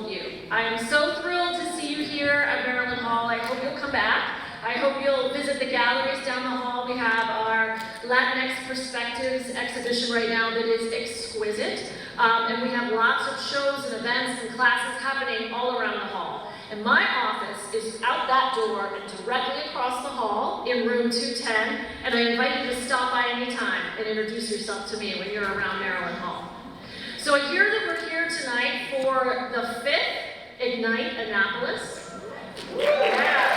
all of you. I am so thrilled to see you here at Maryland Hall. I hope you'll come back. I hope you'll visit the galleries down the hall. We have our Latinx Perspectives exhibition right now that is exquisite. And we have lots of shows and events and classes happening all around the hall. And my office is out that door and directly across the hall in room 210. And I invite you to stop by anytime and introduce yourself to me when you're around Maryland Hall. So I hear that we're here tonight for the 5th Ignite Annapolis. Yeah.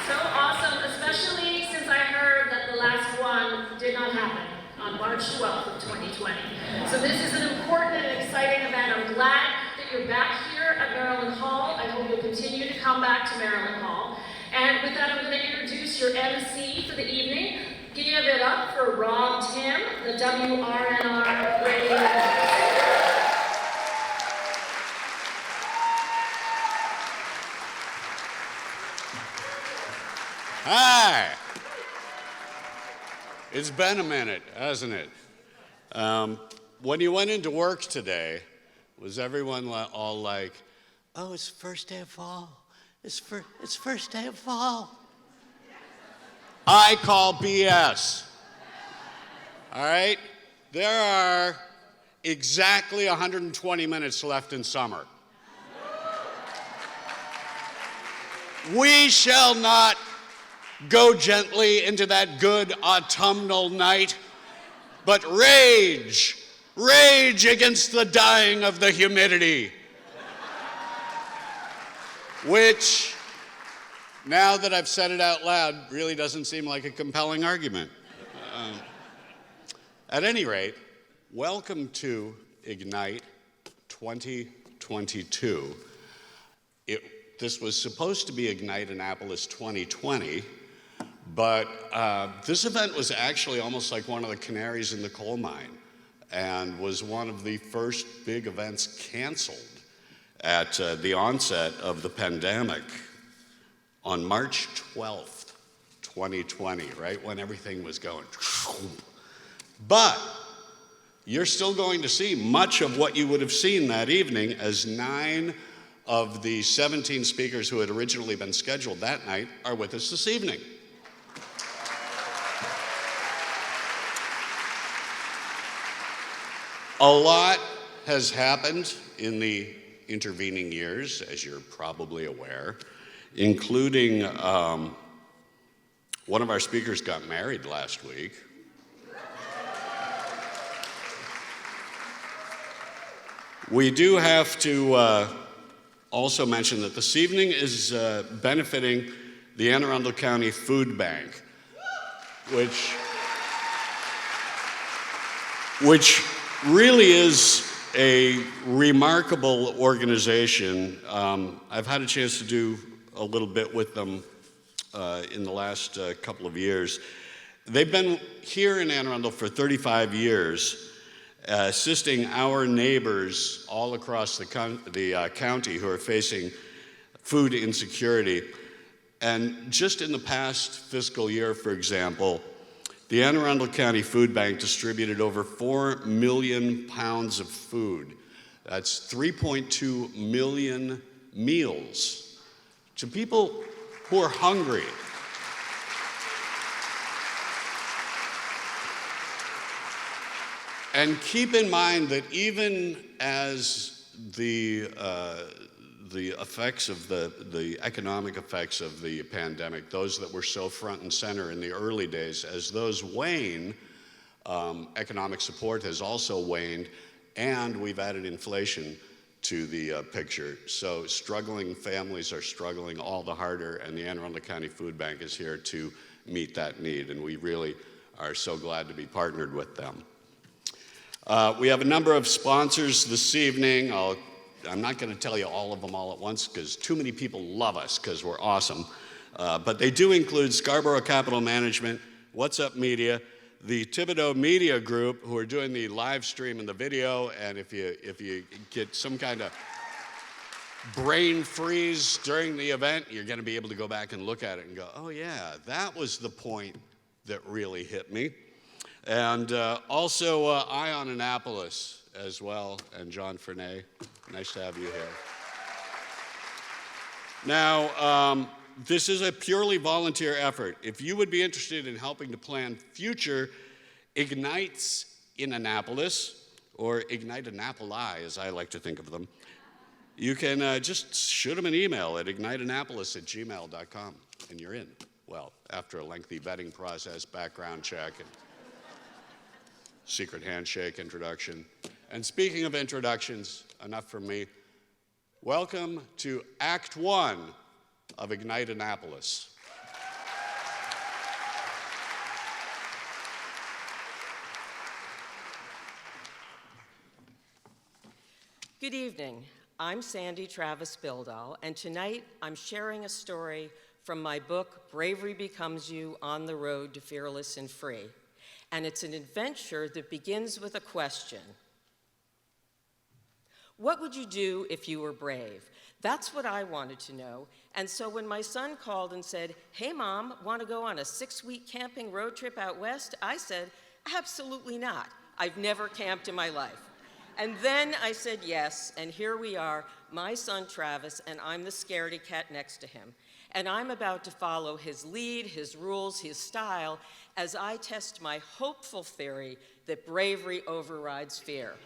So awesome, especially since I heard that the last one did not happen on March 12th of 2020. So this is an important and exciting event. I'm glad that you're back here at Maryland Hall. I hope you'll continue to come back to Maryland Hall. And with that, I'm going to introduce your MC for the evening. Give it up for Rob Tim, the WRNR radio. Hi. It's been a minute, hasn't it? When you went into work today, was everyone all like, oh, it's the first day of fall. It's first day of fall. I call BS. All right? There are exactly 120 minutes left in summer. We shall not go gently into that good autumnal night, but rage against the dying of the humidity, which, now that I've said it out loud, really doesn't seem like a compelling argument. At any rate, welcome to Ignite 2022. This was supposed to be Ignite Annapolis 2020, but this event was actually almost like one of the canaries in the coal mine and was one of the first big events canceled at the onset of the pandemic on March 12th, 2020, right when everything was going. But you're still going to see much of what you would have seen that evening, as 9 of the 17 speakers who had originally been scheduled that night are with us this evening. A lot has happened in the intervening years, as you're probably aware, including one of our speakers got married last week. We do have to also mention that this evening is benefiting the Anne Arundel County Food Bank, which really is a remarkable organization. I've had a chance to do a little bit with them in the last couple of years. They've been here in Anne Arundel for 35 years, assisting our neighbors all across the county who are facing food insecurity. And just in the past fiscal year, for example, the Anne Arundel County Food Bank distributed over 4 million pounds of food. That's 3.2 million meals to people who are hungry. And keep in mind that even as the effects of the economic effects of the pandemic, those that were so front and center in the early days, as those wane, economic support has also waned, and we've added inflation to the picture. So struggling families are struggling all the harder, and the Anne Arundel County Food Bank is here to meet that need, and we really are so glad to be partnered with them. We have a number of sponsors this evening. I'm not going to tell you all of them all at once because too many people love us because we're awesome. But they do include Scarborough Capital Management, What's Up Media, the Thibodeau Media Group, who are doing the live stream and the video. And if you get some kind of brain freeze during the event, you're going to be able to go back and look at it and go, oh yeah, that was the point that really hit me. And also Ion Annapolis as well, and John Fernay. Nice to have you here. Now, this is a purely volunteer effort. If you would be interested in helping to plan future Ignites in Annapolis, or Ignite Annapoli, as I like to think of them, you can just shoot them an email at igniteannapolis@gmail.com, and you're in. Well, after a lengthy vetting process, background check, and secret handshake introduction. And speaking of introductions, enough from me. Welcome to Act 1 of Ignite Annapolis. Good evening. I'm Sandy Travis Bildahl, and tonight I'm sharing a story from my book, Bravery Becomes You: On the Road to Fearless and Free. And it's an adventure that begins with a question. What would you do if you were brave? That's what I wanted to know. And so when my son called and said, "Hey Mom, want to go on a 6-week camping road trip out west?" I said, "Absolutely not. I've never camped in my life." And then I said yes, and here we are, my son Travis, and I'm the scaredy cat next to him. And I'm about to follow his lead, his rules, his style, as I test my hopeful theory that bravery overrides fear.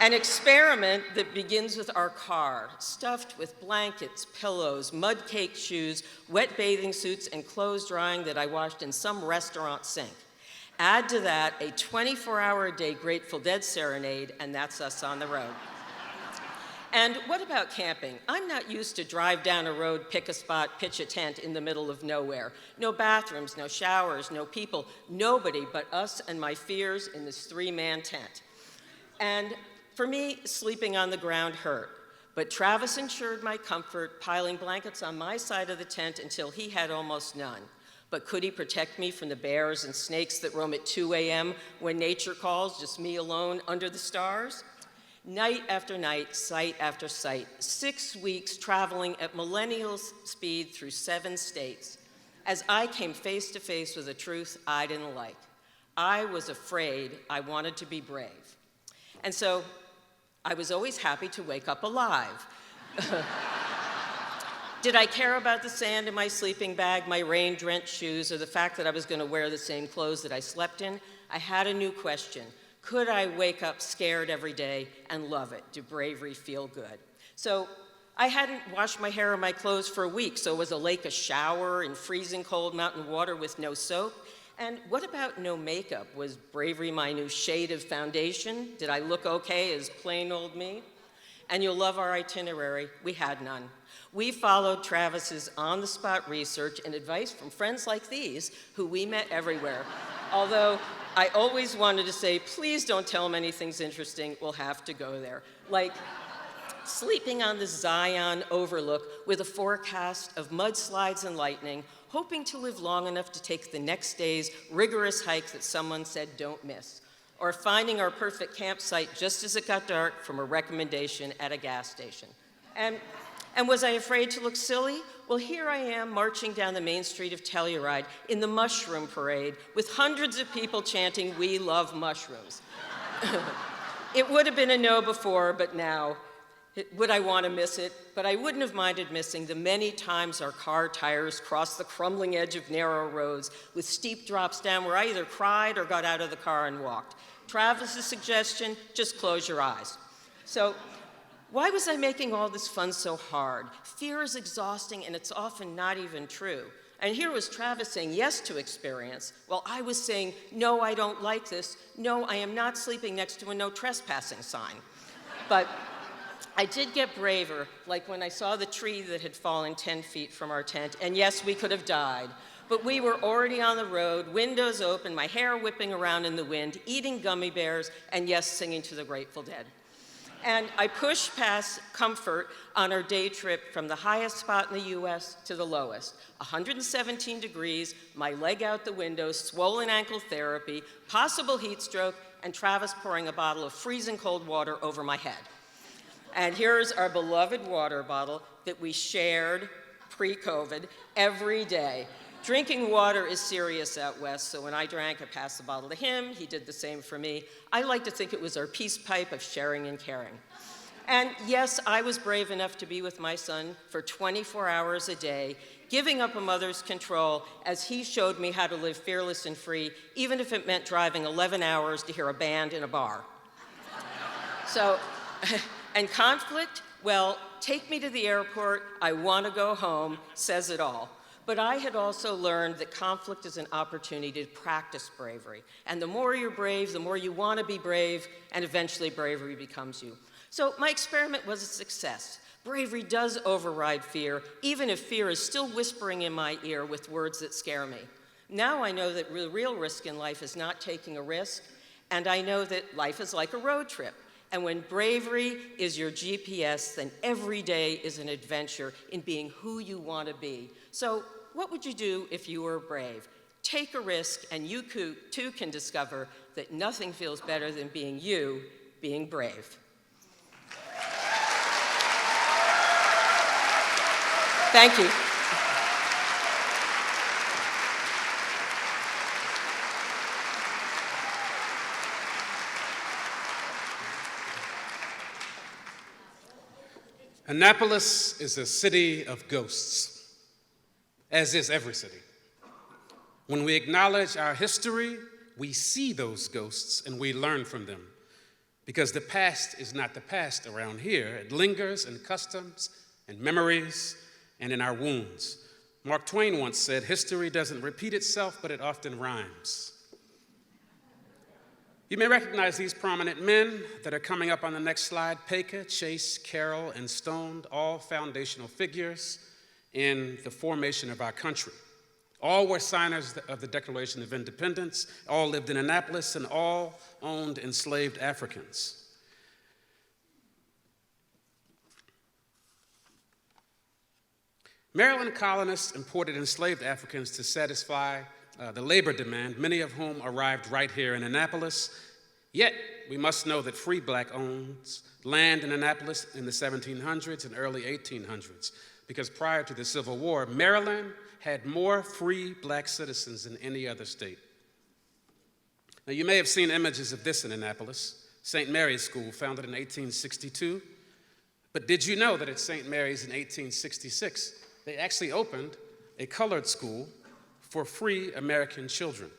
An experiment that begins with our car, stuffed with blankets, pillows, mud-caked shoes, wet bathing suits, and clothes drying that I washed in some restaurant sink. Add to that a 24-hour-a-day Grateful Dead serenade, and that's us on the road. And what about camping? I'm not used to drive down a road, pick a spot, pitch a tent in the middle of nowhere. No bathrooms, no showers, no people, nobody but us and my fears in this 3-man tent. And for me, sleeping on the ground hurt. But Travis ensured my comfort, piling blankets on my side of the tent until he had almost none. But could he protect me from the bears and snakes that roam at 2 a.m. when nature calls, just me alone under the stars? Night after night, sight after sight, 6 weeks traveling at millennial speed through 7 states, as I came face to face with a truth I didn't like. I was afraid. I wanted to be brave. And so I was always happy to wake up alive. Did I care about the sand in my sleeping bag, my rain-drenched shoes, or the fact that I was going to wear the same clothes that I slept in? I had a new question. Could I wake up scared every day and love it? Do bravery feel good? So I hadn't washed my hair or my clothes for a week, so was a lake a shower in freezing cold mountain water with no soap? And what about no makeup? Was bravery my new shade of foundation? Did I look okay as plain old me? And you'll love our itinerary. We had none. We followed Travis's on-the-spot research and advice from friends like these, who we met everywhere. Although I always wanted to say, please don't tell them anything's interesting, we'll have to go there. Like sleeping on the Zion overlook with a forecast of mudslides and lightning, hoping to live long enough to take the next day's rigorous hike that someone said don't miss. Or finding our perfect campsite just as it got dark from a recommendation at a gas station. And was I afraid to look silly? Well, here I am marching down the main street of Telluride in the mushroom parade with hundreds of people chanting, "We love mushrooms." It would have been a no before, but now, would I want to miss it? But I wouldn't have minded missing the many times our car tires crossed the crumbling edge of narrow roads with steep drops down where I either cried or got out of the car and walked. Travis's suggestion, just close your eyes. So, why was I making all this fun so hard? Fear is exhausting, and it's often not even true. And here was Travis saying yes to experience, while I was saying, no, I don't like this. No, I am not sleeping next to a no trespassing sign. But I did get braver, like when I saw the tree that had fallen 10 feet from our tent, and yes, we could have died. But we were already on the road, windows open, my hair whipping around in the wind, eating gummy bears, and yes, singing to the Grateful Dead. And I pushed past comfort on our day trip from the highest spot in the US to the lowest. 117 degrees, my leg out the window, swollen ankle therapy, possible heat stroke, and Travis pouring a bottle of freezing cold water over my head. And here's our beloved water bottle that we shared pre-COVID every day. Drinking water is serious out west, so when I drank, I passed the bottle to him. He did the same for me. I like to think it was our peace pipe of sharing and caring. And yes, I was brave enough to be with my son for 24 hours a day, giving up a mother's control as he showed me how to live fearless and free, even if it meant driving 11 hours to hear a band in a bar. So, and conflict, well, take me to the airport, I want to go home, says it all. But I had also learned that conflict is an opportunity to practice bravery. And the more you're brave, the more you want to be brave, and eventually bravery becomes you. So my experiment was a success. Bravery does override fear, even if fear is still whispering in my ear with words that scare me. Now I know that the real risk in life is not taking a risk, and I know that life is like a road trip. And when bravery is your GPS, then every day is an adventure in being who you want to be. So what would you do if you were brave? Take a risk, and you too can discover that nothing feels better than being you, being brave. Thank you. Annapolis is a city of ghosts, as is every city. When we acknowledge our history, we see those ghosts and we learn from them. Because the past is not the past around here. It lingers in customs and memories and in our wounds. Mark Twain once said, "History doesn't repeat itself, but it often rhymes." You may recognize these prominent men that are coming up on the next slide: Peka, Chase, Carroll, and Stone, all foundational figures in the formation of our country. All were signers of the Declaration of Independence, all lived in Annapolis, and all owned enslaved Africans. Maryland colonists imported enslaved Africans to satisfy the labor demand, many of whom arrived right here in Annapolis. Yet, we must know that free black owns land in Annapolis in the 1700s and early 1800s, because prior to the Civil War, Maryland had more free black citizens than any other state. Now, you may have seen images of this in Annapolis, St. Mary's School, founded in 1862. But did you know that at St. Mary's in 1866, they actually opened a colored school for free American children?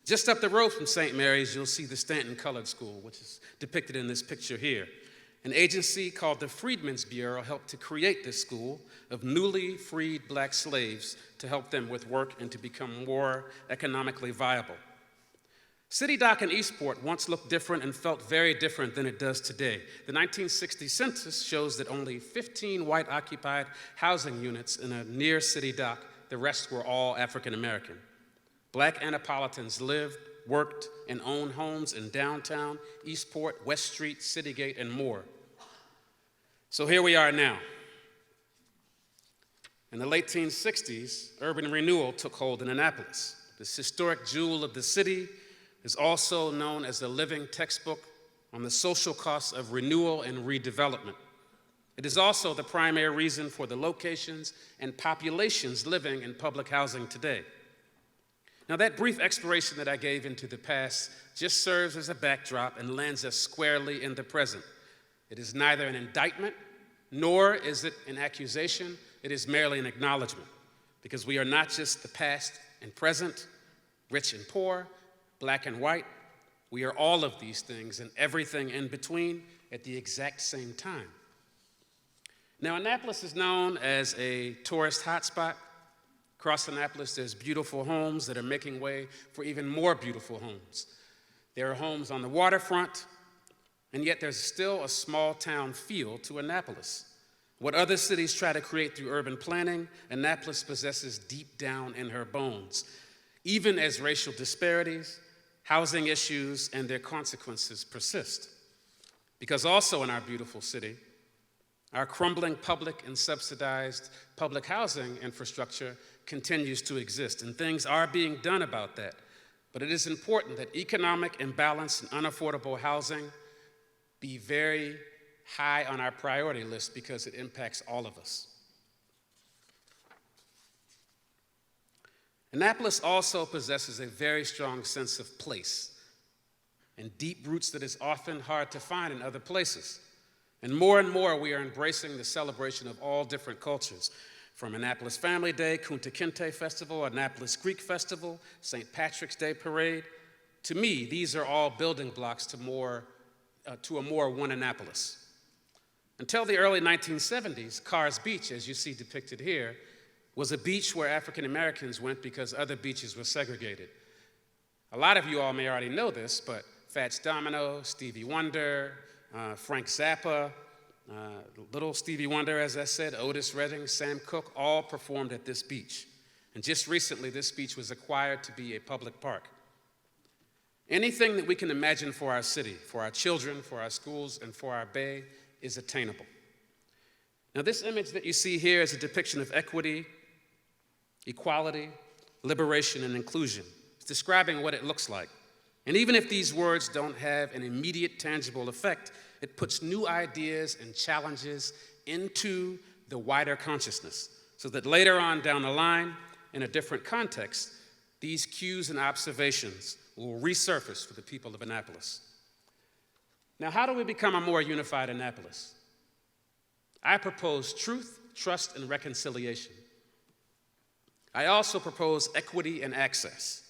Just up the road from St. Mary's, you'll see the Stanton Colored School, which is depicted in this picture here. An agency called the Freedmen's Bureau helped to create this school of newly freed black slaves to help them with work and to become more economically viable. City Dock in Eastport once looked different and felt very different than it does today. The 1960 census shows that only 15 white-occupied housing units in a near City Dock. The rest were all African American. Black Annapolitans lived, worked, and owned homes in downtown, Eastport, West Street, Citygate, and more. So here we are now. In the late 1960s, urban renewal took hold in Annapolis. This historic jewel of the city is also known as the living textbook on the social costs of renewal and redevelopment. It is also the primary reason for the locations and populations living in public housing today. Now, that brief exploration that I gave into the past just serves as a backdrop and lands us squarely in the present. It is neither an indictment, nor is it an accusation. It is merely an acknowledgement, because we are not just the past and present, rich and poor, black and white. We are all of these things and everything in between at the exact same time. Now, Annapolis is known as a tourist hotspot. Across Annapolis, there's beautiful homes that are making way for even more beautiful homes. There are homes on the waterfront, and yet there's still a small town feel to Annapolis. What other cities try to create through urban planning, Annapolis possesses deep down in her bones, even as racial disparities, housing issues, and their consequences persist. Because also in our beautiful city, our crumbling public and subsidized public housing infrastructure continues to exist, and things are being done about that. But it is important that economic imbalance and unaffordable housing be very high on our priority list, because it impacts all of us. Annapolis also possesses a very strong sense of place and deep roots that is often hard to find in other places. And more we are embracing the celebration of all different cultures, from Annapolis Family Day, Kunta Kinte Festival, Annapolis Greek Festival, St. Patrick's Day Parade. To me, these are all building blocks to a more one Annapolis. Until the early 1970s, Carr's Beach, as you see depicted here, was a beach where African Americans went because other beaches were segregated. A lot of you all may already know this, but Fats Domino, Stevie Wonder, Frank Zappa, little Stevie Wonder, as I said, Otis Redding, Sam Cooke, all performed at this beach. And just recently, this beach was acquired to be a public park. Anything that we can imagine for our city, for our children, for our schools, and for our bay is attainable. Now, this image that you see here is a depiction of equity, equality, liberation, and inclusion. It's describing what it looks like. And even if these words don't have an immediate tangible effect, it puts new ideas and challenges into the wider consciousness, so that later on down the line, in a different context, these cues and observations will resurface for the people of Annapolis. Now, how do we become a more unified Annapolis? I propose truth, trust, and reconciliation. I also propose equity and access,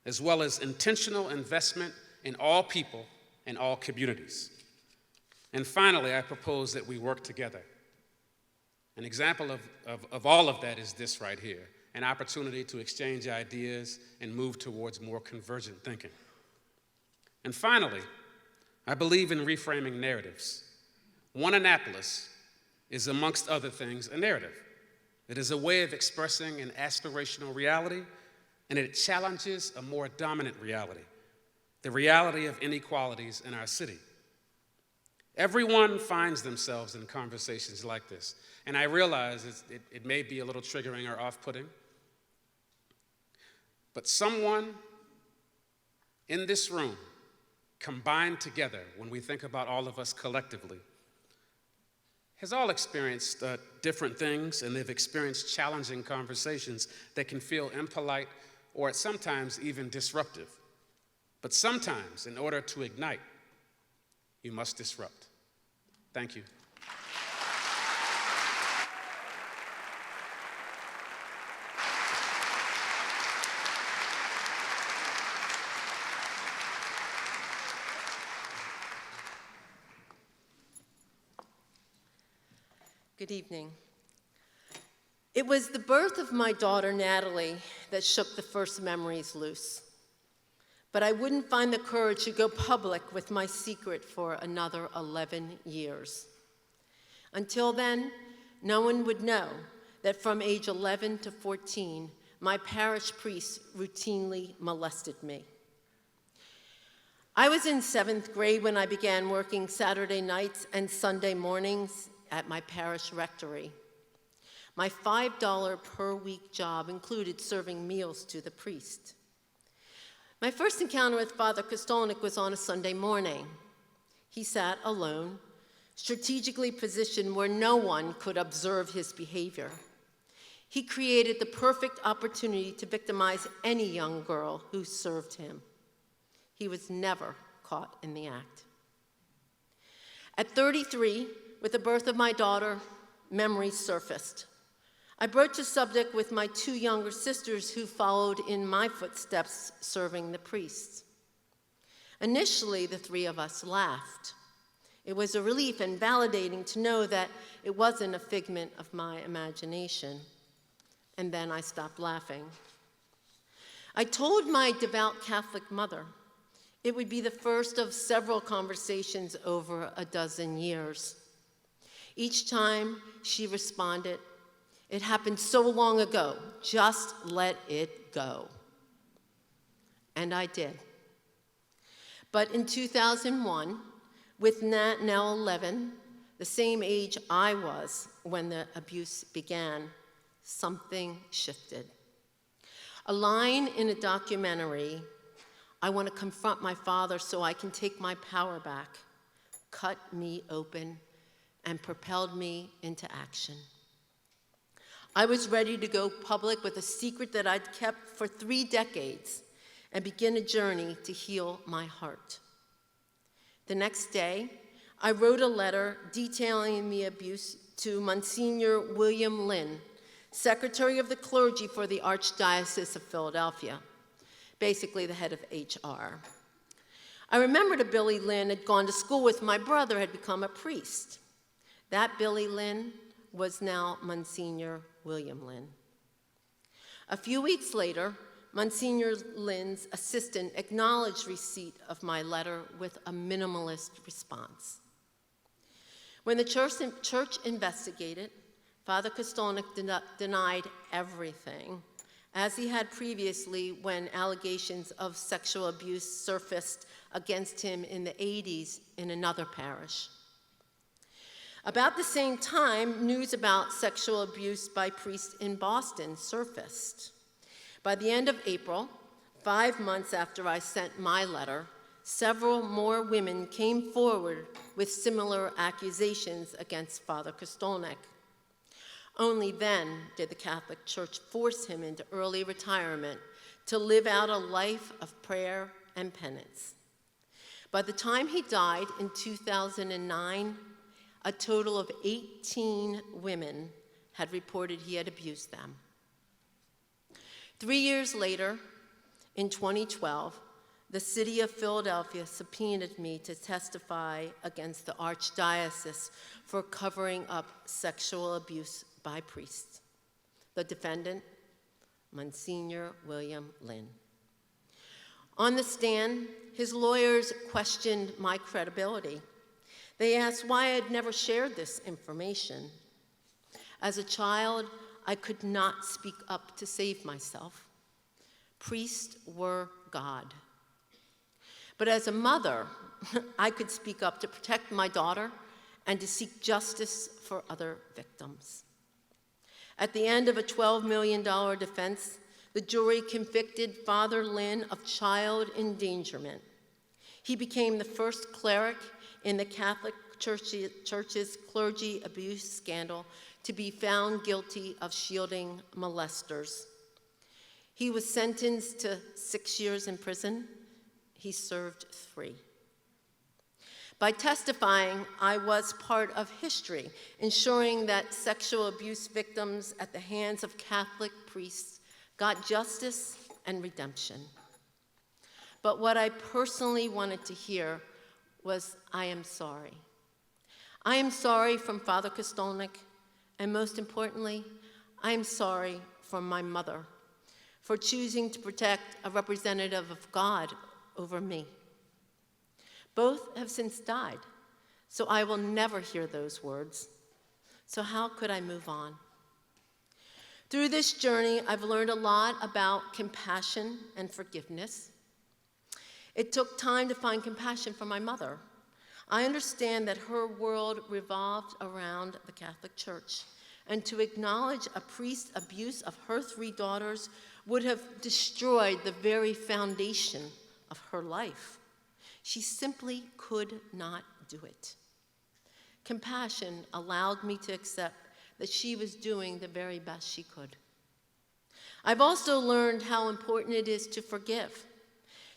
as well as intentional investment in all people and all communities. And finally, I propose that we work together. An example of all of that is this right here, an opportunity to exchange ideas and move towards more convergent thinking. And finally, I believe in reframing narratives. One Annapolis is, amongst other things, a narrative. It is a way of expressing an aspirational reality, and it challenges a more dominant reality, the reality of inequalities in our city. Everyone finds themselves in conversations like this, and I realize it may be a little triggering or off-putting, but someone in this room, combined together, when we think about all of us collectively, has all experienced different things, and they've experienced challenging conversations that can feel impolite or sometimes even disruptive. But sometimes, in order to ignite, you must disrupt. Thank you. Good evening. It was the birth of my daughter, Natalie, that shook the first memories loose. But I wouldn't find the courage to go public with my secret for another 11 years. Until then, no one would know that from age 11 to 14, my parish priest routinely molested me. I was in 7th grade when I began working Saturday nights and Sunday mornings at my parish rectory. My $5 per week job included serving meals to the priest. My first encounter with Father Kostolnik was on a Sunday morning. He sat alone, strategically positioned where no one could observe his behavior. He created the perfect opportunity to victimize any young girl who served him. He was never caught in the act. At 33, with the birth of my daughter, memories surfaced. I broached the subject with my 2 younger sisters who followed in my footsteps serving the priests. Initially, the 3 of us laughed. It was a relief and validating to know that it wasn't a figment of my imagination. And then I stopped laughing. I told my devout Catholic mother it would be the first of several conversations over a dozen years. Each time she responded, "It happened so long ago, just let it go." And I did. But in 2001, with Nat now 11, the same age I was when the abuse began, something shifted. A line in a documentary, "I want to confront my father so I can take my power back," cut me open and propelled me into action. I was ready to go public with a secret that I'd kept for 3 decades and begin a journey to heal my heart. The next day, I wrote a letter detailing the abuse to Monsignor William Lynn, Secretary of the Clergy for the Archdiocese of Philadelphia, basically the head of HR. I remembered a Billy Lynn had gone to school with my brother, had become a priest. That Billy Lynn was now Monsignor William Lynn. A few weeks later, Monsignor Lynn's assistant acknowledged receipt of my letter with a minimalist response. When the church investigated, Father Kostolnik denied everything, as he had previously when allegations of sexual abuse surfaced against him in the 80s in another parish. About the same time, news about sexual abuse by priests in Boston surfaced. By the end of April, 5 months after I sent my letter, several more women came forward with similar accusations against Father Kostolnik. Only then did the Catholic Church force him into early retirement to live out a life of prayer and penance. By the time he died in 2009, a total of 18 women had reported he had abused them. 3 years later, in 2012, the city of Philadelphia subpoenaed me to testify against the Archdiocese for covering up sexual abuse by priests. The defendant, Monsignor William Lynn. On the stand, his lawyers questioned my credibility. They asked why I had never shared this information. As a child, I could not speak up to save myself. Priests were God. But as a mother, I could speak up to protect my daughter and to seek justice for other victims. At the end of a $12 million defense, the jury convicted Father Lynn of child endangerment. He became the first cleric in the Catholic Church's clergy abuse scandal to be found guilty of shielding molesters. He was sentenced to 6 years in prison. He served 3. By testifying, I was part of history, ensuring that sexual abuse victims at the hands of Catholic priests got justice and redemption. But what I personally wanted to hear was, I am sorry. I am sorry from Father Kostolnik, and most importantly, I am sorry from my mother for choosing to protect a representative of God over me. Both have since died, so I will never hear those words. So how could I move on? Through this journey, I've learned a lot about compassion and forgiveness. It took time to find compassion for my mother. I understand that her world revolved around the Catholic Church, and to acknowledge a priest's abuse of her 3 daughters would have destroyed the very foundation of her life. She simply could not do it. Compassion allowed me to accept that she was doing the very best she could. I've also learned how important it is to forgive,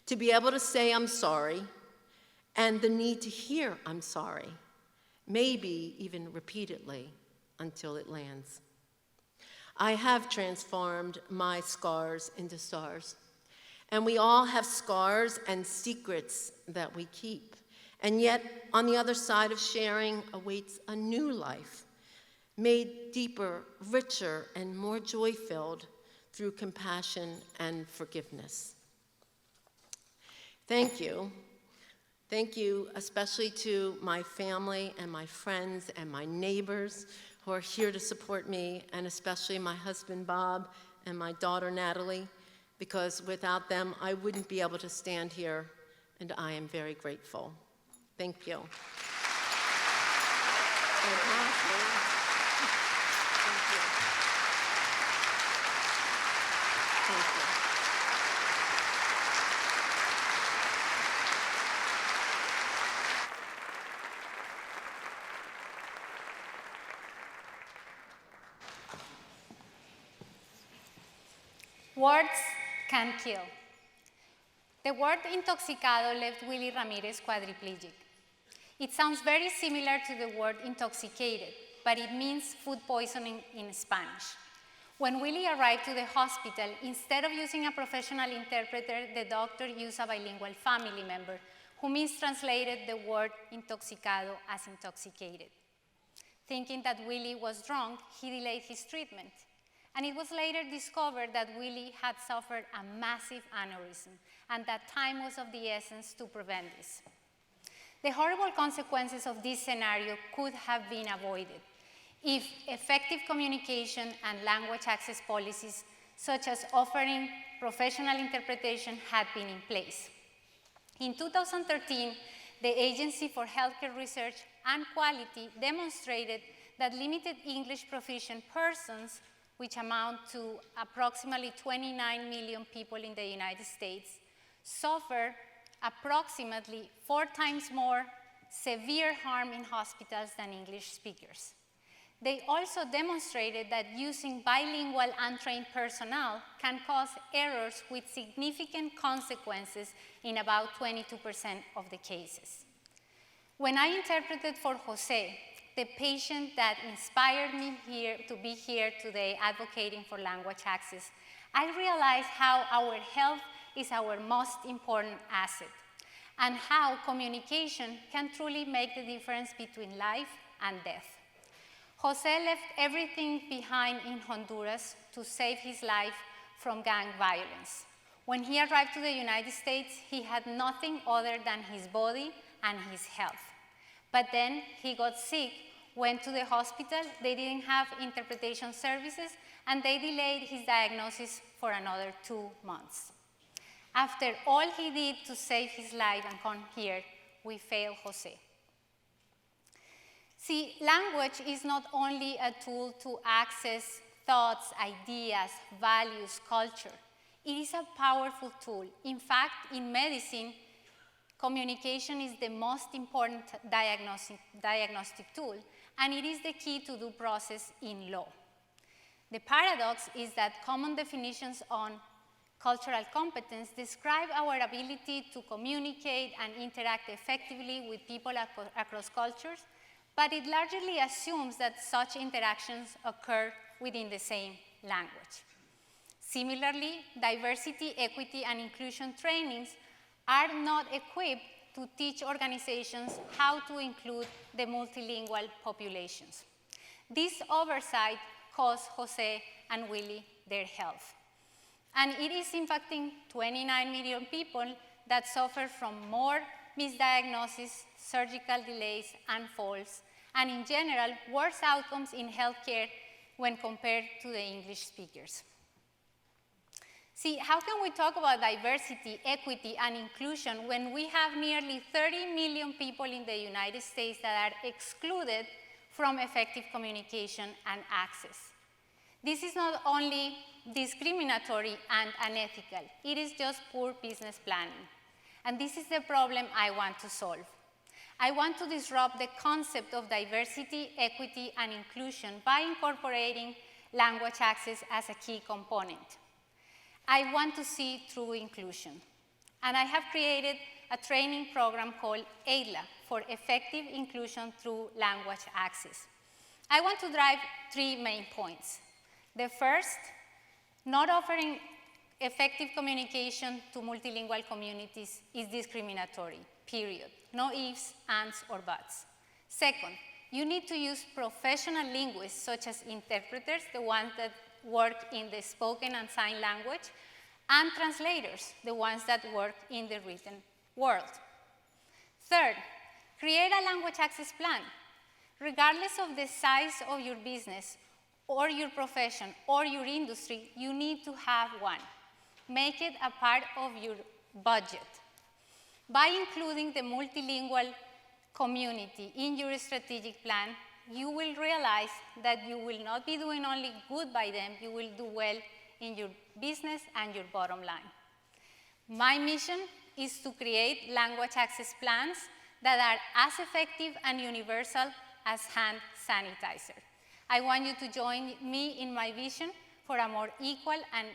to be able to say I'm sorry, and the need to hear I'm sorry, maybe even repeatedly until it lands. I have transformed my scars into stars, and we all have scars and secrets that we keep. And yet, on the other side of sharing awaits a new life, made deeper, richer, and more joy-filled through compassion and forgiveness. Thank you. Thank you especially to my family and my friends and my neighbors who are here to support me, and especially my husband, Bob, and my daughter, Natalie, because without them, I wouldn't be able to stand here, and I am very grateful. Thank you. Words can kill. The word intoxicado left Willie Ramirez quadriplegic. It sounds very similar to the word intoxicated, but it means food poisoning in Spanish. When Willie arrived to the hospital, instead of using a professional interpreter, the doctor used a bilingual family member who mistranslated the word intoxicado as intoxicated. Thinking that Willie was drunk, he delayed his treatment. And it was later discovered that Willie had suffered a massive aneurysm, and that time was of the essence to prevent this. The horrible consequences of this scenario could have been avoided if effective communication and language access policies, such as offering professional interpretation, had been in place. In 2013, the Agency for Healthcare Research and Quality demonstrated that limited English proficient persons, which amount to approximately 29 million people in the United States, suffer approximately 4 times more severe harm in hospitals than English speakers. They also demonstrated that using bilingual untrained personnel can cause errors with significant consequences in about 22% of the cases. When I interpreted for Jose, the patient that inspired me to be here today advocating for language access, I realized how our health is our most important asset, and how communication can truly make the difference between life and death. Jose left everything behind in Honduras to save his life from gang violence. When he arrived to the United States, he had nothing other than his body and his health. But then he got sick, went to the hospital, they didn't have interpretation services, and they delayed his diagnosis for another 2 months. After all he did to save his life and come here, we failed Jose. See, language is not only a tool to access thoughts, ideas, values, culture. It is a powerful tool. In fact, in medicine, communication is the most important diagnostic tool, and it is the key to due process in law. The paradox is that common definitions on cultural competence describe our ability to communicate and interact effectively with people across cultures, but it largely assumes that such interactions occur within the same language. Similarly, diversity, equity, and inclusion trainings are not equipped to teach organizations how to include the multilingual populations. This oversight cost Jose and Willie their health. And it is impacting 29 million people that suffer from more misdiagnoses, surgical delays, and falls, and in general, worse outcomes in healthcare when compared to the English speakers. See, how can we talk about diversity, equity, and inclusion when we have nearly 30 million people in the United States that are excluded from effective communication and access? This is not only discriminatory and unethical, it is just poor business planning. And this is the problem I want to solve. I want to disrupt the concept of diversity, equity, and inclusion by incorporating language access as a key component. I want to see true inclusion. And I have created a training program called AIDLA for effective inclusion through language access. I want to drive 3 main points. The first, not offering effective communication to multilingual communities is discriminatory, period. No ifs, ands, or buts. Second, you need to use professional linguists such as interpreters, the ones that work in the spoken and sign language, and translators, the ones that work in the written world. Third, create a language access plan. Regardless of the size of your business, or your profession, or your industry, you need to have one. Make it a part of your budget. By including the multilingual community in your strategic plan, you will realize that you will not be doing only good by them, you will do well in your business and your bottom line. My mission is to create language access plans that are as effective and universal as hand sanitizer. I want you to join me in my vision for a more equal and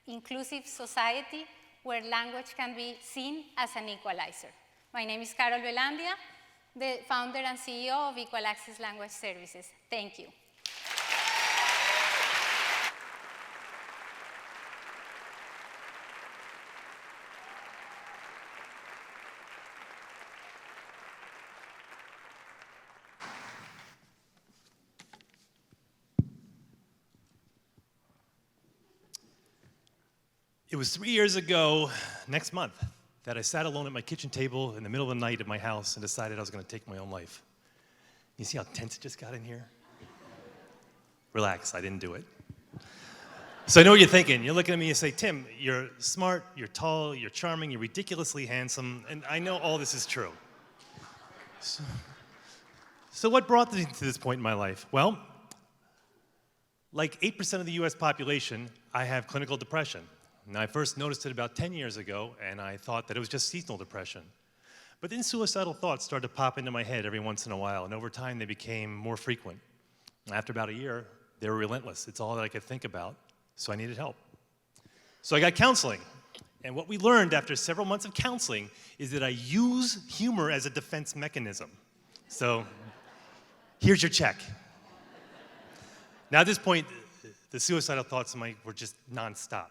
inclusive society where language can be seen as an equalizer. My name is Carol Velandia, the founder and CEO of Equal Access Language Services. Thank you. It was 3 years ago, next month, that I sat alone at my kitchen table in the middle of the night at my house and decided I was going to take my own life. You see how tense it just got in here? Relax, I didn't do it. So I know what you're thinking. You're looking at me and say, Tim, you're smart, you're tall, you're charming, you're ridiculously handsome, and I know all this is true. So what brought me to this point in my life? Well, like 8% of the US population, I have clinical depression. And I first noticed it about 10 years ago, and I thought that it was just seasonal depression. But then suicidal thoughts started to pop into my head every once in a while, and over time they became more frequent. After about a year, they were relentless. It's all that I could think about, so I needed help. So I got counseling, and what we learned after several months of counseling is that I use humor as a defense mechanism. So here's your check. Now at this point, the suicidal thoughts were just nonstop.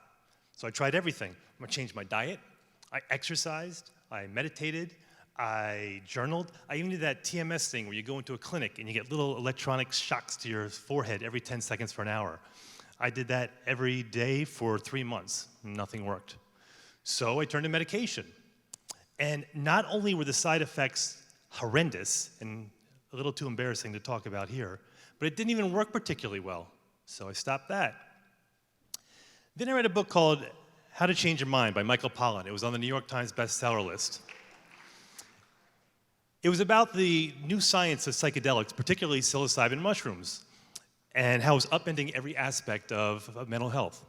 So I tried everything. I changed my diet, I exercised, I meditated, I journaled. I even did that TMS thing where you go into a clinic and you get little electronic shocks to your forehead every 10 seconds for an hour. I did that every day for 3 months. Nothing worked. So I turned to medication. And not only were the side effects horrendous and a little too embarrassing to talk about here, but it didn't even work particularly well. So I stopped that. Then I read a book called How to Change Your Mind by Michael Pollan. It was on the New York Times bestseller list. It was about the new science of psychedelics, particularly psilocybin mushrooms, and how it was upending every aspect of mental health.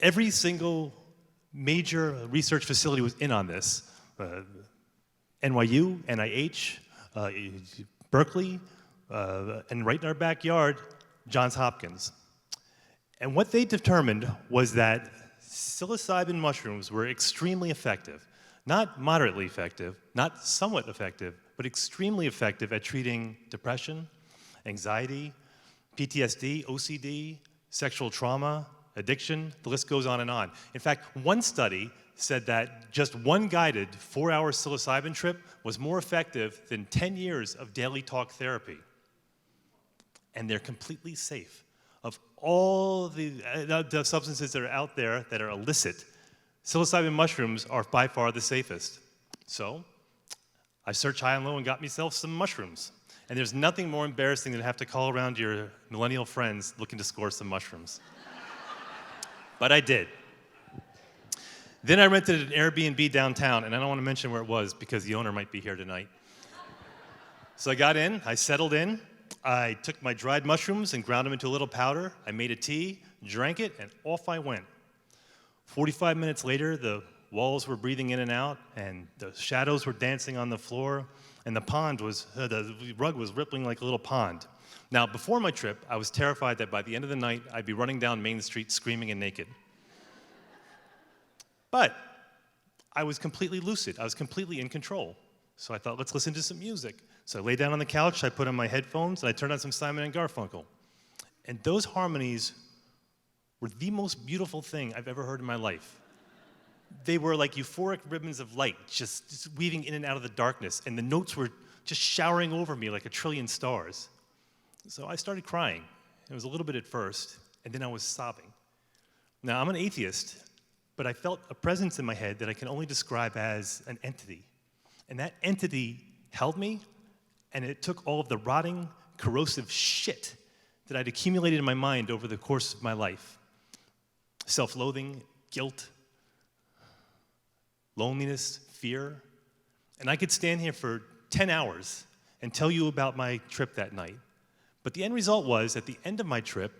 Every single major research facility was in on this. NYU, NIH, Berkeley, and right in our backyard, Johns Hopkins. And what they determined was that psilocybin mushrooms were extremely effective. Not moderately effective, not somewhat effective, but extremely effective at treating depression, anxiety, PTSD, OCD, sexual trauma, addiction, the list goes on and on. In fact, one study said that just one guided 4-hour psilocybin trip was more effective than 10 years of daily talk therapy. And they're completely safe. Of all the substances that are out there that are illicit, psilocybin mushrooms are by far the safest. So I searched high and low and got myself some mushrooms. And there's nothing more embarrassing than to have to call around your millennial friends looking to score some mushrooms. But I did. Then I rented an Airbnb downtown, and I don't want to mention where it was because the owner might be here tonight. So I got in, I settled in, I took my dried mushrooms and ground them into a little powder. I made a tea, drank it, and off I went. 45 minutes later, the walls were breathing in and out, and the shadows were dancing on the floor, and the rug was rippling like a little pond. Now, before my trip, I was terrified that by the end of the night, I'd be running down Main Street screaming and naked. But I was completely lucid. I was completely in control. So I thought, let's listen to some music. So I lay down on the couch, I put on my headphones, and I turned on some Simon and Garfunkel. And those harmonies were the most beautiful thing I've ever heard in my life. They were like euphoric ribbons of light, just weaving in and out of the darkness, and the notes were just showering over me like a trillion stars. So I started crying. It was a little bit at first, and then I was sobbing. Now, I'm an atheist, but I felt a presence in my head that I can only describe as an entity. And that entity held me, and it took all of the rotting, corrosive shit that I'd accumulated in my mind over the course of my life. Self-loathing, guilt, loneliness, fear. And I could stand here for 10 hours and tell you about my trip that night. But the end result was, at the end of my trip,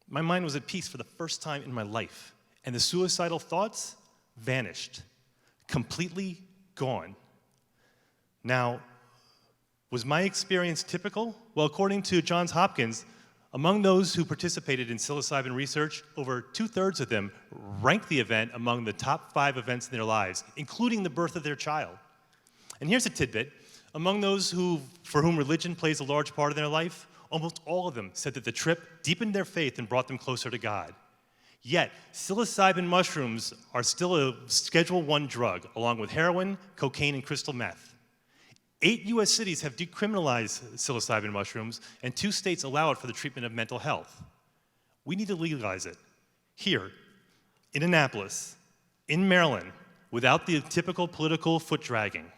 my mind was at peace for the first time in my life. And the suicidal thoughts vanished, completely gone. Now, was my experience typical? Well, according to Johns Hopkins, Among those who participated in psilocybin research, over 2/3 of them ranked the event among the top 5 events in their lives, including the birth of their child. And here's a tidbit. Among those for whom religion plays a large part of their life, almost all of them said that the trip deepened their faith and brought them closer to God. Yet, psilocybin mushrooms are still a Schedule I drug, along with heroin, cocaine, and crystal meth. 8 US cities have decriminalized psilocybin mushrooms, and 2 states allow it for the treatment of mental health. We need to legalize it. Here, in Annapolis, in Maryland, without the typical political foot dragging.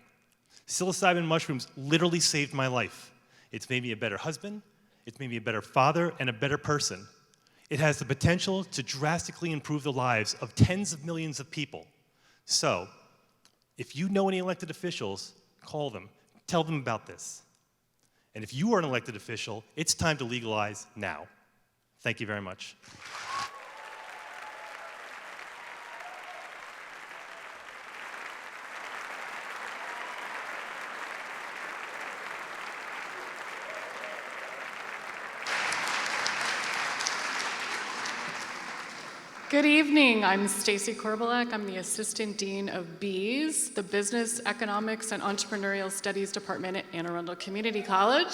Psilocybin mushrooms literally saved my life. It's made me a better husband, it's made me a better father, and a better person. It has the potential to drastically improve the lives of tens of millions of people. So, if you know any elected officials, call them. Tell them about this. And if you are an elected official, it's time to legalize now. Thank you very much. Good evening. I'm Stacy Korbalek. I'm the Assistant Dean of BEES, the Business, Economics, and Entrepreneurial Studies Department at Anne Arundel Community College.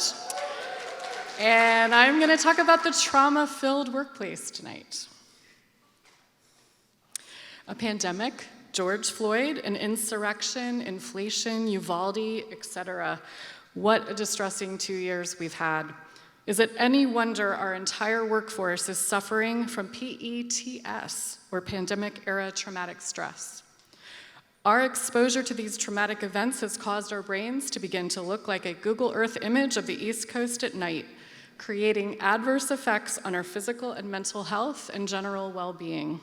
And I'm going to talk about the trauma-filled workplace tonight. A pandemic, George Floyd, an insurrection, inflation, Uvalde, etc. What a distressing 2 years we've had. Is it any wonder our entire workforce is suffering from PETS, or pandemic-era traumatic stress? Our exposure to these traumatic events has caused our brains to begin to look like a Google Earth image of the East Coast at night, creating adverse effects on our physical and mental health and general well-being.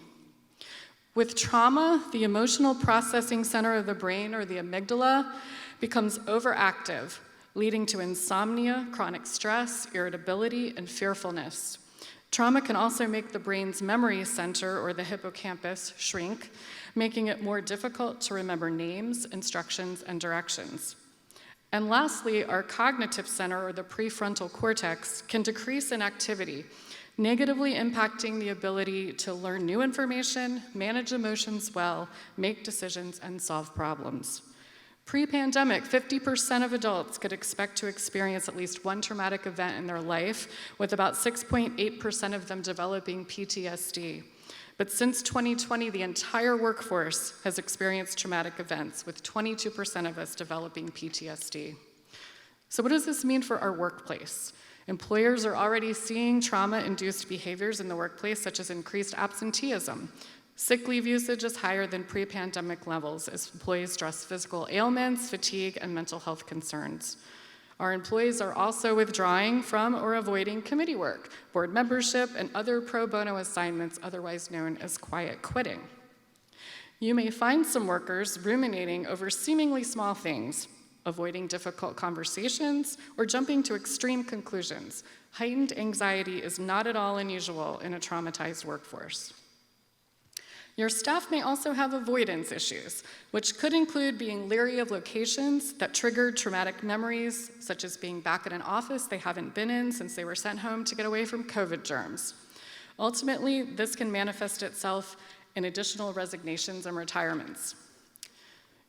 With trauma, the emotional processing center of the brain, or the amygdala, becomes overactive, leading to insomnia, chronic stress, irritability, and fearfulness. Trauma can also make the brain's memory center, or the hippocampus, shrink, making it more difficult to remember names, instructions, and directions. And lastly, our cognitive center, or the prefrontal cortex, can decrease in activity, negatively impacting the ability to learn new information, manage emotions well, make decisions, and solve problems. Pre-pandemic, 50% of adults could expect to experience at least one traumatic event in their life, with about 6.8% of them developing PTSD. But since 2020, the entire workforce has experienced traumatic events, with 22% of us developing PTSD. So what does this mean for our workplace? Employers are already seeing trauma-induced behaviors in the workplace, such as increased absenteeism. Sick leave usage is higher than pre-pandemic levels as employees stress physical ailments, fatigue, and mental health concerns. Our employees are also withdrawing from or avoiding committee work, board membership, and other pro bono assignments, otherwise known as quiet quitting. You may find some workers ruminating over seemingly small things, avoiding difficult conversations, or jumping to extreme conclusions. Heightened anxiety is not at all unusual in a traumatized workforce. Your staff may also have avoidance issues, which could include being leery of locations that triggered traumatic memories, such as being back at an office they haven't been in since they were sent home to get away from COVID germs. Ultimately, this can manifest itself in additional resignations and retirements.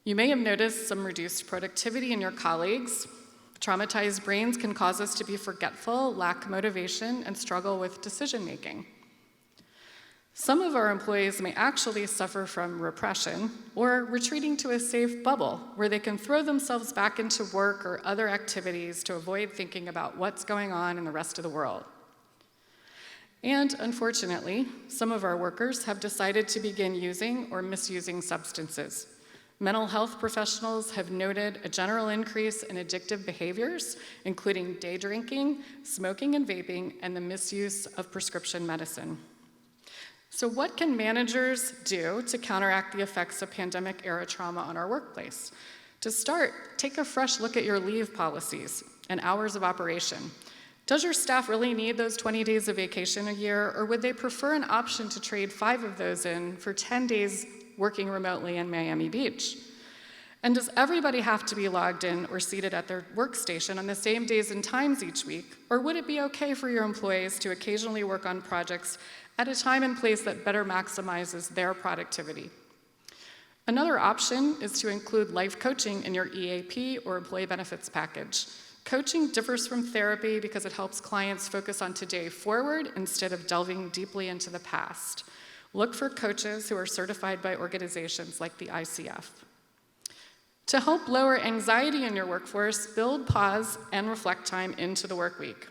You may have noticed some reduced productivity in your colleagues. Traumatized brains can cause us to be forgetful, lack motivation, and struggle with decision-making. Some of our employees may actually suffer from repression or retreating to a safe bubble where they can throw themselves back into work or other activities to avoid thinking about what's going on in the rest of the world. And unfortunately, some of our workers have decided to begin using or misusing substances. Mental health professionals have noted a general increase in addictive behaviors, including day drinking, smoking and vaping, and the misuse of prescription medicine. So what can managers do to counteract the effects of pandemic-era trauma on our workplace? To start, take a fresh look at your leave policies and hours of operation. Does your staff really need those 20 days of vacation a year, or would they prefer an option to trade 5 of those in for 10 days working remotely in Miami Beach? And does everybody have to be logged in or seated at their workstation on the same days and times each week? Or would it be okay for your employees to occasionally work on projects at a time and place that better maximizes their productivity? Another option is to include life coaching in your EAP or employee benefits package. Coaching differs from therapy because it helps clients focus on today forward instead of delving deeply into the past. Look for coaches who are certified by organizations like the ICF. To help lower anxiety in your workforce, build pause and reflect time into the work week.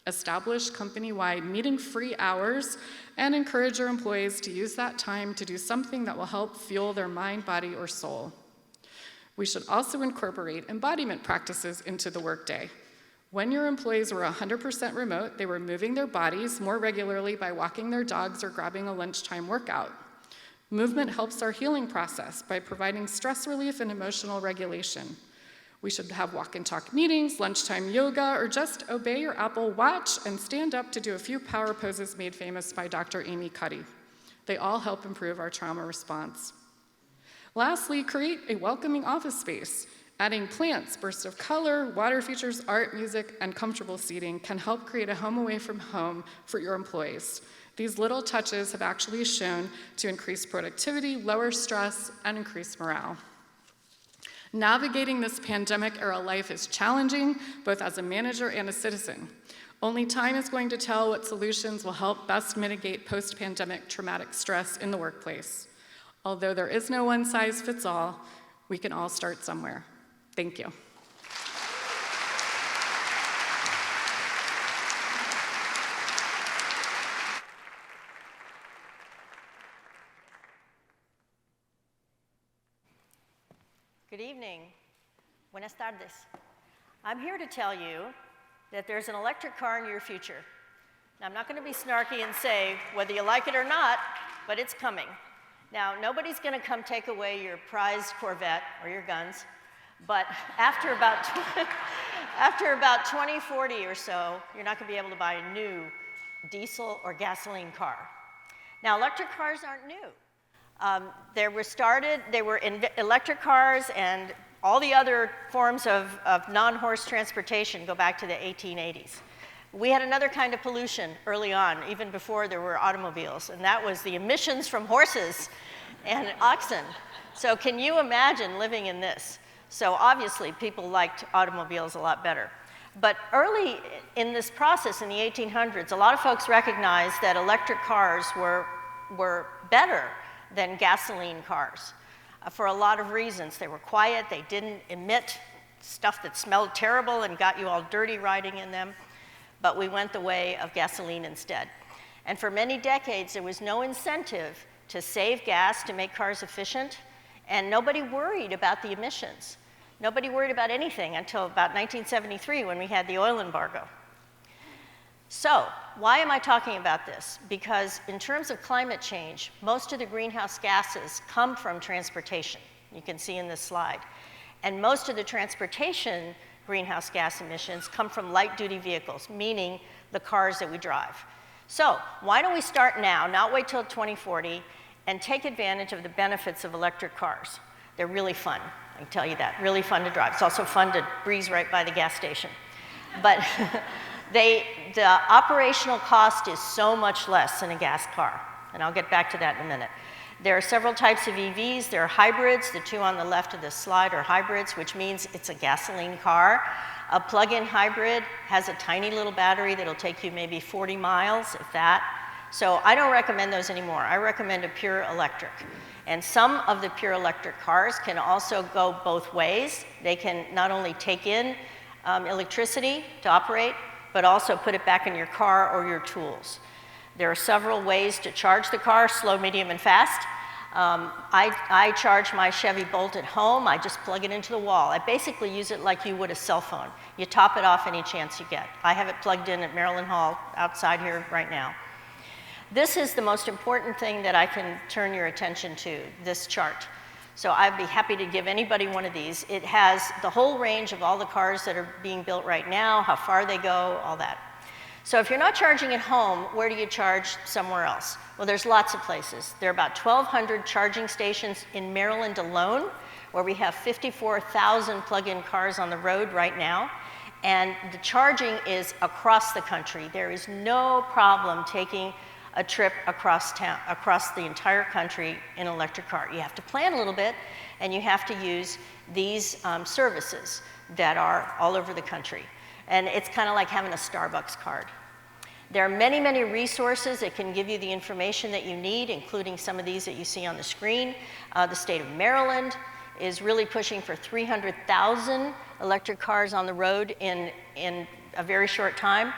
Establish company-wide meeting-free hours and encourage your employees to use that time to do something that will help fuel their mind, body, or soul. We should also incorporate embodiment practices into the workday. When your employees were 100% remote, they were moving their bodies more regularly by walking their dogs or grabbing a lunchtime workout. Movement helps our healing process by providing stress relief and emotional regulation. We should have walk and talk meetings, lunchtime yoga, or just obey your Apple Watch and stand up to do a few power poses made famous by Dr. Amy Cuddy. They all help improve our trauma response. Lastly, create a welcoming office space. Adding plants, bursts of color, water features, art, music, and comfortable seating can help create a home away from home for your employees. These little touches have actually shown to increase productivity, lower stress, and increase morale. Navigating this pandemic-era life is challenging, both as a manager and a citizen. Only time is going to tell what solutions will help best mitigate post-pandemic traumatic stress in the workplace. Although there is no one-size-fits-all, we can all start somewhere. Thank you. Good evening. Buenas tardes. I'm here to tell you that there's an electric car in your future. Now, I'm not going to be snarky and say whether you like it or not, but it's coming. Now, nobody's going to come take away your prized Corvette or your guns, but after about 2040 or so, you're not going to be able to buy a new diesel or gasoline car. Now, electric cars aren't new. They were electric cars, and all the other forms of non-horse transportation go back to the 1880s. We had another kind of pollution early on, even before there were automobiles, and that was the emissions from horses and oxen. So can you imagine living in this? So obviously, people liked automobiles a lot better. But early in this process, in the 1800s, a lot of folks recognized that electric cars were better than gasoline cars for a lot of reasons. They were quiet, they didn't emit stuff that smelled terrible and got you all dirty riding in them, but we went the way of gasoline instead. And for many decades, there was no incentive to save gas to make cars efficient, and nobody worried about the emissions. Nobody worried about anything until about 1973 when we had the oil embargo. So, why am I talking about this? Because in terms of climate change, most of the greenhouse gases come from transportation. You can see in this slide. And most of the transportation greenhouse gas emissions come from light-duty vehicles, meaning the cars that we drive. So, why don't we start now, not wait till 2040, and take advantage of the benefits of electric cars? They're really fun, I can tell you that. Really fun to drive. It's also fun to breeze right by the gas station. But the operational cost is so much less than a gas car, and I'll get back to that in a minute. There are several types of EVs. There are hybrids. The two on the left of this slide are hybrids, which means it's a gasoline car. A plug-in hybrid has a tiny little battery that'll take you maybe 40 miles, if that. So I don't recommend those anymore. I recommend a pure electric. And some of the pure electric cars can also go both ways. They can not only take in electricity to operate, but also put it back in your car or your tools. There are several ways to charge the car, slow, medium, and fast. I charge my Chevy Bolt at home. I just plug it into the wall. I basically use it like you would a cell phone. You top it off any chance you get. I have it plugged in at Maryland Hall outside here right now. This is the most important thing that I can turn your attention to, this chart. So I'd be happy to give anybody one of these. It has the whole range of all the cars that are being built right now, how far they go, all that. So if you're not charging at home, where do you charge somewhere else? Well, there's lots of places. There are about 1,200 charging stations in Maryland alone, where we have 54,000 plug-in cars on the road right now, and the charging is across the country. There is no problem taking a trip across town, across the entire country in an electric car. You have to plan a little bit, and you have to use these services that are all over the country. And it's kind of like having a Starbucks card. There are many, many resources that can give you the information that you need, including some of these that you see on the screen. The state of Maryland is really pushing for 300,000 electric cars on the road in a very short time.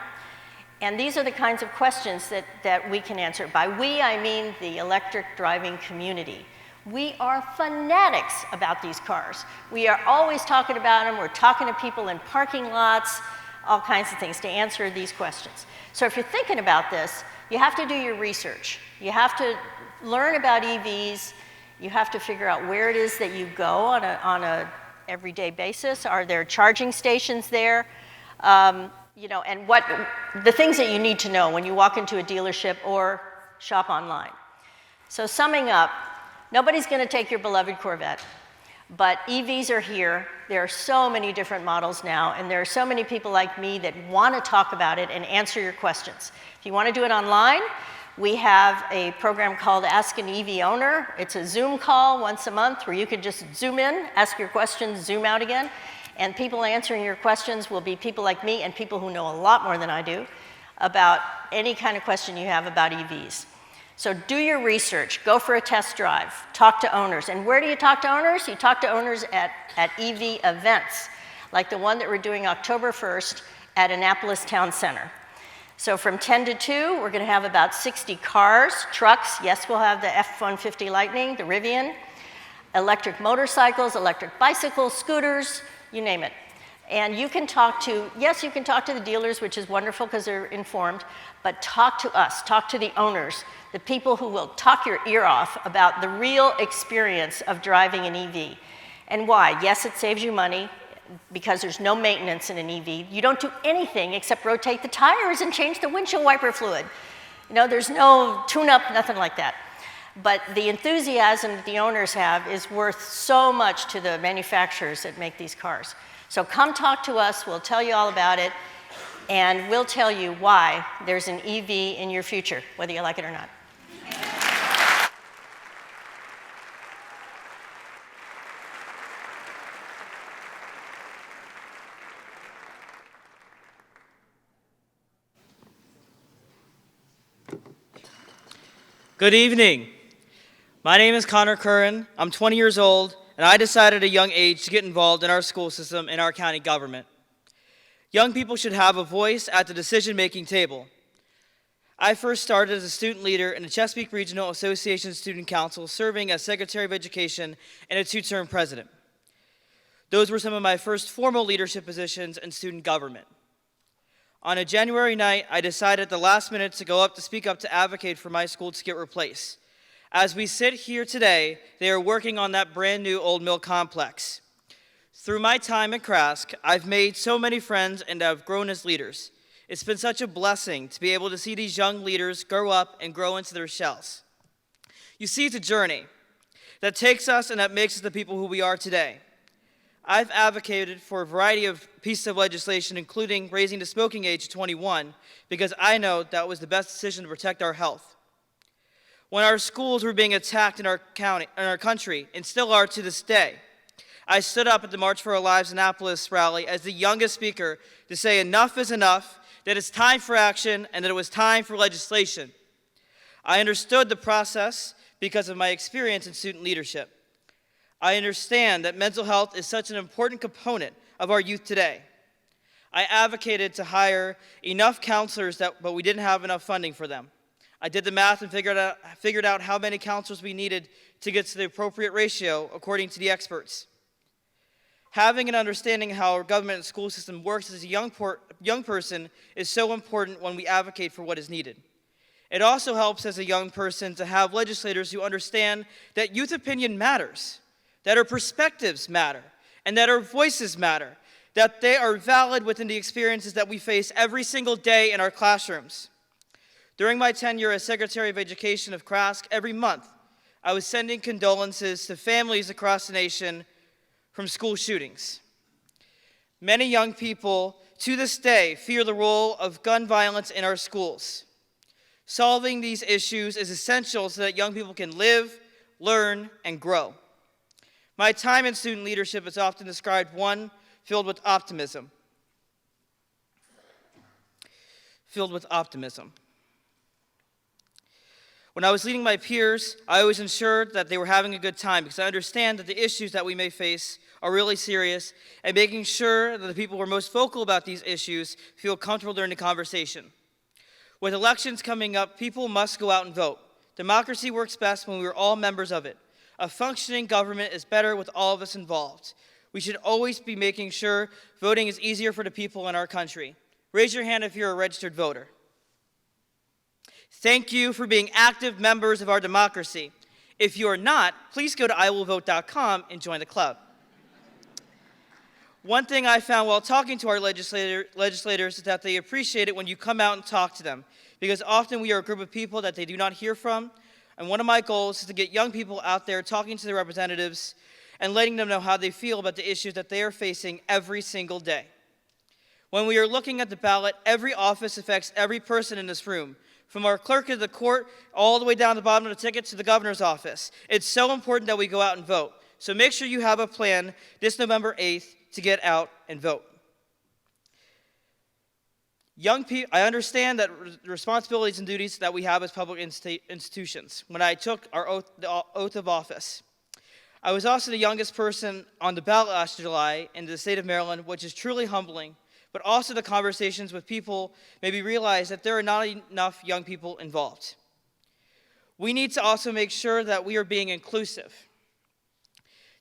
And these are the kinds of questions that we can answer. By we, I mean the electric driving community. We are fanatics about these cars. We are always talking about them. We're talking to people in parking lots, all kinds of things to answer these questions. So if you're thinking about this, you have to do your research. You have to learn about EVs. You have to figure out where it is that you go on a everyday basis. Are there charging stations there? You know, and what the things that you need to know when you walk into a dealership or shop online. So summing up, nobody's going to take your beloved Corvette, but EVs are here. There are so many different models now, and there are so many people like me that want to talk about it and answer your questions. If you want to do it online, we have a program called Ask an EV Owner. It's a Zoom call once a month where you can just zoom in, ask your questions, zoom out again. And people answering your questions will be people like me and people who know a lot more than I do about any kind of question you have about EVs. So do your research, go for a test drive, talk to owners. And where do you talk to owners? You talk to owners at EV events, like the one that we're doing October 1st at Annapolis Town Center. So from 10 to 2, we're going to have about 60 cars, trucks. Yes, we'll have the F-150 Lightning, the Rivian, electric motorcycles, electric bicycles, scooters, you name it. And you can talk to, yes, you can talk to the dealers, which is wonderful because they're informed, but talk to us, talk to the owners, the people who will talk your ear off about the real experience of driving an EV. And why? Yes, it saves you money because there's no maintenance in an EV. You don't do anything except rotate the tires and change the windshield wiper fluid. You know, there's no tune-up, nothing like that. But the enthusiasm that the owners have is worth so much to the manufacturers that make these cars. So come talk to us, we'll tell you all about it, and we'll tell you why there's an EV in your future, whether you like it or not. Good evening. My name is Connor Curran. I'm 20 years old, and I decided at a young age to get involved in our school system and our county government. Young people should have a voice at the decision-making table. I first started as a student leader in the Chesapeake Regional Association Student Council, serving as Secretary of Education and a 2-term president. Those were some of my first formal leadership positions in student government. On a January night, I decided at the last minute to go up to speak up to advocate for my school to get replaced. As we sit here today, they are working on that brand new Old Mill complex. Through my time at Krask, I've made so many friends and have grown as leaders. It's been such a blessing to be able to see these young leaders grow up and grow into their shells. You see, it's a journey that takes us and that makes us the people who we are today. I've advocated for a variety of pieces of legislation, including raising the smoking age to 21, because I know that was the best decision to protect our health. When our schools were being attacked in our country, and still are to this day, I stood up at the March for Our Lives Annapolis rally as the youngest speaker to say enough is enough, that it's time for action, and that it was time for legislation. I understood the process because of my experience in student leadership. I understand that mental health is such an important component of our youth today. I advocated to hire enough counselors, but we didn't have enough funding for them. I did the math and figured out how many counselors we needed to get to the appropriate ratio according to the experts. Having an understanding how our government and school system works as a young person is so important when we advocate for what is needed. It also helps as a young person to have legislators who understand that youth opinion matters, that our perspectives matter, and that our voices matter, that they are valid within the experiences that we face every single day in our classrooms. During my tenure as Secretary of Education of Krask, every month I was sending condolences to families across the nation from school shootings. Many young people to this day fear the role of gun violence in our schools. Solving these issues is essential so that young people can live, learn, and grow. My time in student leadership is often described one filled with optimism. When I was leading my peers, I always ensured that they were having a good time because I understand that the issues that we may face are really serious, and making sure that the people who are most vocal about these issues feel comfortable during the conversation. With elections coming up, people must go out and vote. Democracy works best when we are all members of it. A functioning government is better with all of us involved. We should always be making sure voting is easier for the people in our country. Raise your hand if you're a registered voter. Thank you for being active members of our democracy. If you are not, please go to iwillvote.com and join the club. One thing I found while talking to our legislators is that they appreciate it when you come out and talk to them, because often we are a group of people that they do not hear from, and one of my goals is to get young people out there talking to their representatives and letting them know how they feel about the issues that they are facing every single day. When we are looking at the ballot, every office affects every person in this room, from our clerk of the court all the way down to the bottom of the ticket to the governor's office. It's so important that we go out and vote. So make sure you have a plan this November 8th to get out and vote. Young people, I understand that the responsibilities and duties that we have as public institutions. When I took the oath of office, I was also the youngest person on the ballot last July in the state of Maryland, which is truly humbling, but also the conversations with people made me realize that there are not enough young people involved. We need to also make sure that we are being inclusive.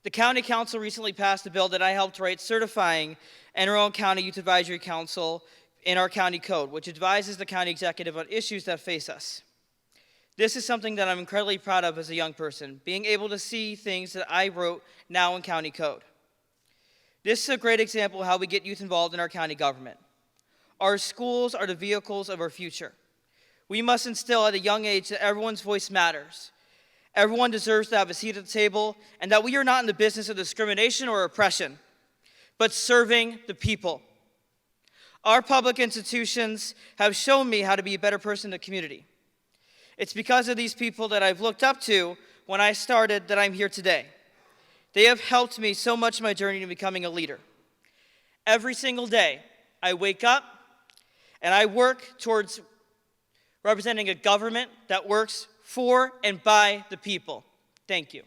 The County Council recently passed a bill that I helped write certifying Anne Arundel County Youth Advisory Council in our county code, which advises the county executive on issues that face us. This is something that I'm incredibly proud of as a young person, being able to see things that I wrote now in county code. This is a great example of how we get youth involved in our county government. Our schools are the vehicles of our future. We must instill at a young age that everyone's voice matters. Everyone deserves to have a seat at the table, and that we are not in the business of discrimination or oppression, but serving the people. Our public institutions have shown me how to be a better person in the community. It's because of these people that I've looked up to when I started that I'm here today. They have helped me so much in my journey to becoming a leader. Every single day, I wake up and I work towards representing a government that works for and by the people. Thank you.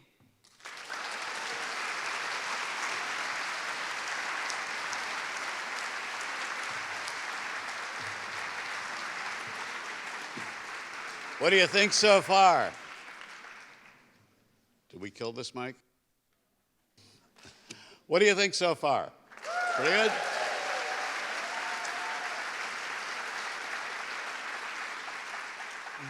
What do you think so far? Did we kill this mic? What do you think so far? Pretty good?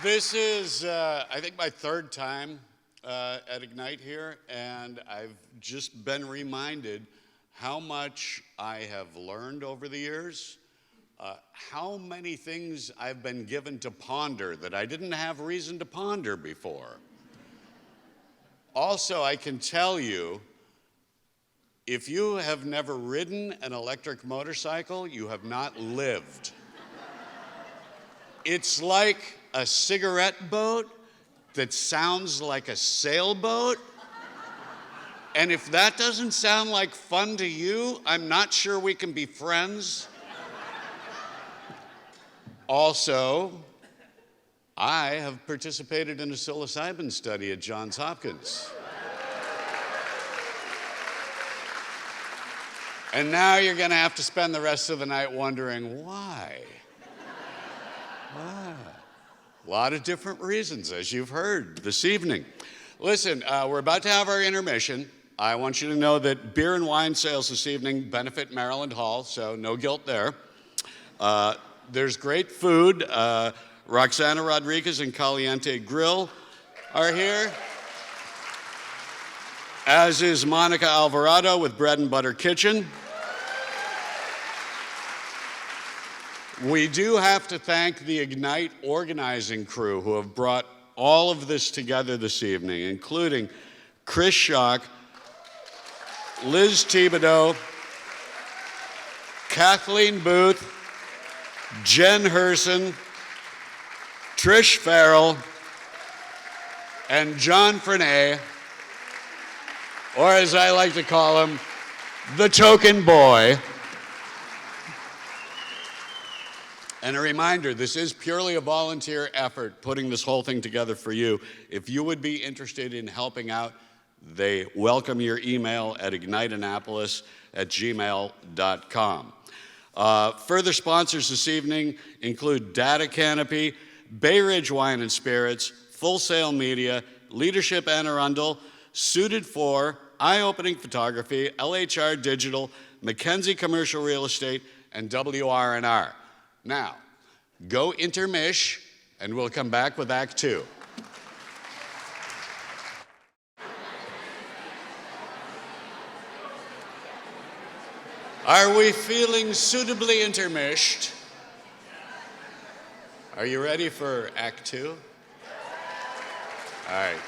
This is, I think, my third time at Ignite here, and I've just been reminded how much I have learned over the years, how many things I've been given to ponder that I didn't have reason to ponder before. Also, I can tell you, if you have never ridden an electric motorcycle, you have not lived. It's like a cigarette boat that sounds like a sailboat. And if that doesn't sound like fun to you, I'm not sure we can be friends. Also, I have participated in a psilocybin study at Johns Hopkins. And now you're going to have to spend the rest of the night wondering why. Why? A lot of different reasons, as you've heard this evening. Listen, we're about to have our intermission. I want you to know that beer and wine sales this evening benefit Maryland Hall, so no guilt there. There's great food. Roxana Rodriguez and Caliente Grill are here, as is Monica Alvarado with Bread and Butter Kitchen. We do have to thank the Ignite organizing crew who have brought all of this together this evening, including Chris Schock, Liz Thibodeau, Kathleen Booth, Jen Herson, Trish Farrell, and John Frenet, or as I like to call him, the token boy. And a reminder, this is purely a volunteer effort putting this whole thing together for you. If you would be interested in helping out, they welcome your email at igniteannapolis@gmail.com. Further sponsors this evening include Data Canopy, Bay Ridge Wine and Spirits, Full Sail Media, Leadership Anne Arundel, Suited For, Eye-Opening Photography, LHR Digital, Mackenzie Commercial Real Estate, and WRNR. Now, go intermish, and we'll come back with Act 2. Are we feeling suitably intermished? Are you ready for Act 2? All right.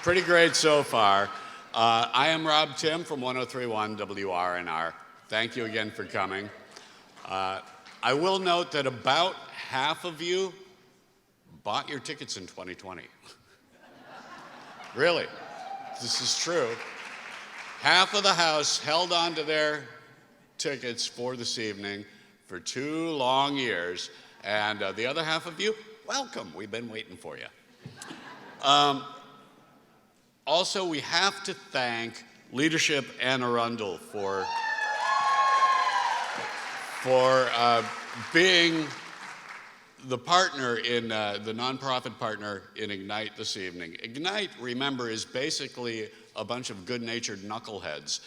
Pretty great so far. I am Rob Tim from 103.1 WRNR. Thank you again for coming. I will note that about half of you bought your tickets in 2020. Really, this is true. Half of the House held on to their tickets for this evening for 2 long years, and the other half of you, welcome. We've been waiting for you. Also, we have to thank Leadership Anne Arundel for being the partner in the nonprofit partner in Ignite this evening. Ignite, remember, is basically a bunch of good-natured knuckleheads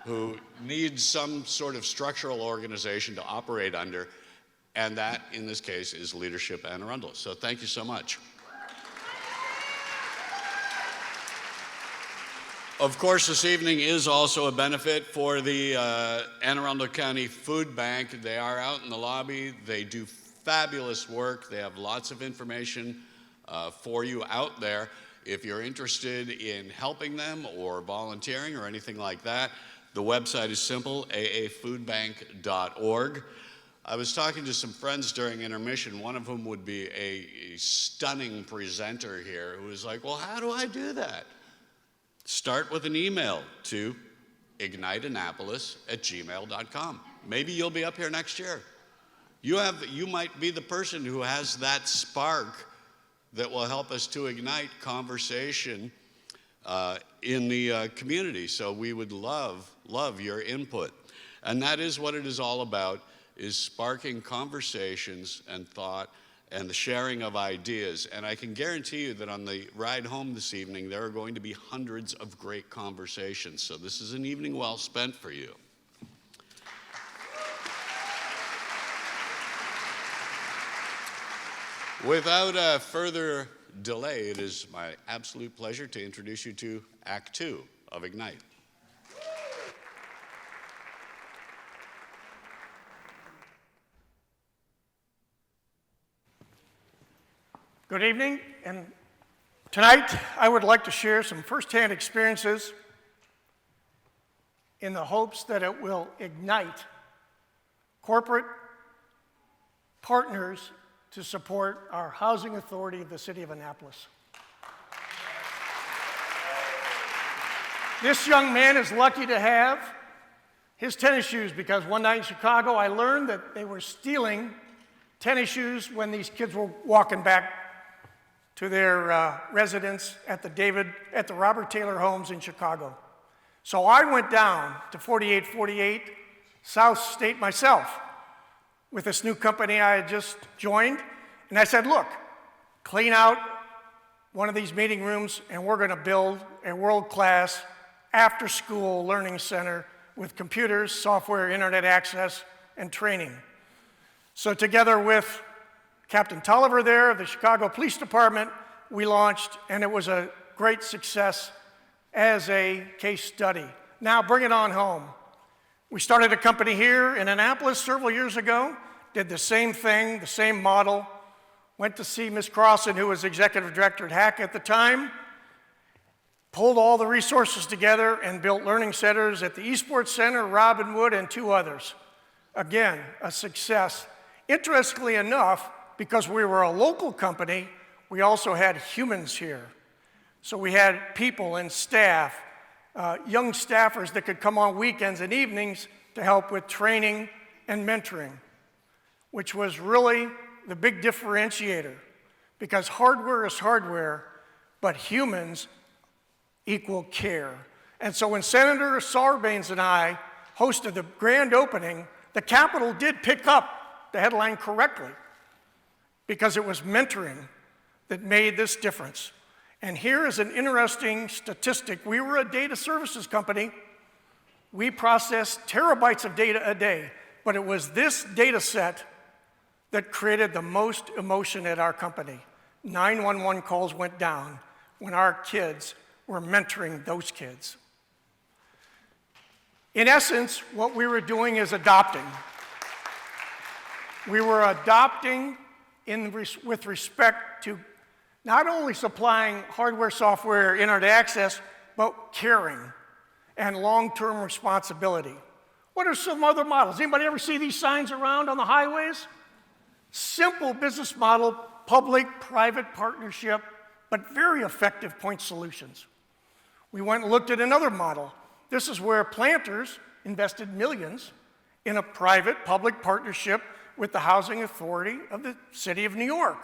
who need some sort of structural organization to operate under, and that, in this case, is Leadership Anne Arundel. So thank you so much. Of course, this evening is also a benefit for the Anne Arundel County Food Bank. They are out in the lobby. They do fabulous work. They have lots of information for you out there. If you're interested in helping them or volunteering or anything like that, the website is simple, aafoodbank.org. I was talking to some friends during intermission, one of whom would be a stunning presenter here, who was like, well, how do I do that? Start with an email to igniteannapolis@gmail.com. Maybe you'll be up here next year. You might be the person who has that spark that will help us to ignite conversation in the community. So we would love your input. And that is what it is all about, is sparking conversations and thought and the sharing of ideas. And I can guarantee you that on the ride home this evening, there are going to be hundreds of great conversations. So this is an evening well spent for you. Without further delay, it is my absolute pleasure to introduce you to Act 2 of Ignite. Good evening, and tonight I would like to share some firsthand experiences in the hopes that it will ignite corporate partners to support our housing authority of the city of Annapolis. This young man is lucky to have his tennis shoes because one night in Chicago I learned that they were stealing tennis shoes when these kids were walking back to their residence at the Robert Taylor Homes in Chicago. So I went down to 4848 South State myself with this new company I had just joined, and I said, look, clean out one of these meeting rooms and we're gonna build a world-class after-school learning center with computers, software, internet access, and training. So together with Captain Tolliver there of the Chicago Police Department, we launched, and it was a great success as a case study. Now bring it on home. We started a company here in Annapolis several years ago, did the same thing, the same model, went to see Ms. Crossan, who was executive director at HAC at the time, pulled all the resources together and built learning centers at the Esports Center, Robinwood, and 2 others. Again, a success. Interestingly enough, because we were a local company, we also had humans here. So we had people and staff, young staffers that could come on weekends and evenings to help with training and mentoring, which was really the big differentiator, because hardware is hardware, but humans equal care. And so when Senator Sarbanes and I hosted the grand opening, the Capitol did pick up the headline correctly, because it was mentoring that made this difference. And here is an interesting statistic. We were a data services company. We processed terabytes of data a day, but it was this data set that created the most emotion at our company. 911 calls went down when our kids were mentoring those kids. In essence, what we were doing is adopting. We were adopting with respect to not only supplying hardware, software, internet access, but caring and long-term responsibility. What are some other models? Anybody ever see these signs around on the highways? Simple business model, public-private partnership, but very effective point solutions. We went and looked at another model. This is where planters invested millions in a private-public partnership with the Housing Authority of the City of New York.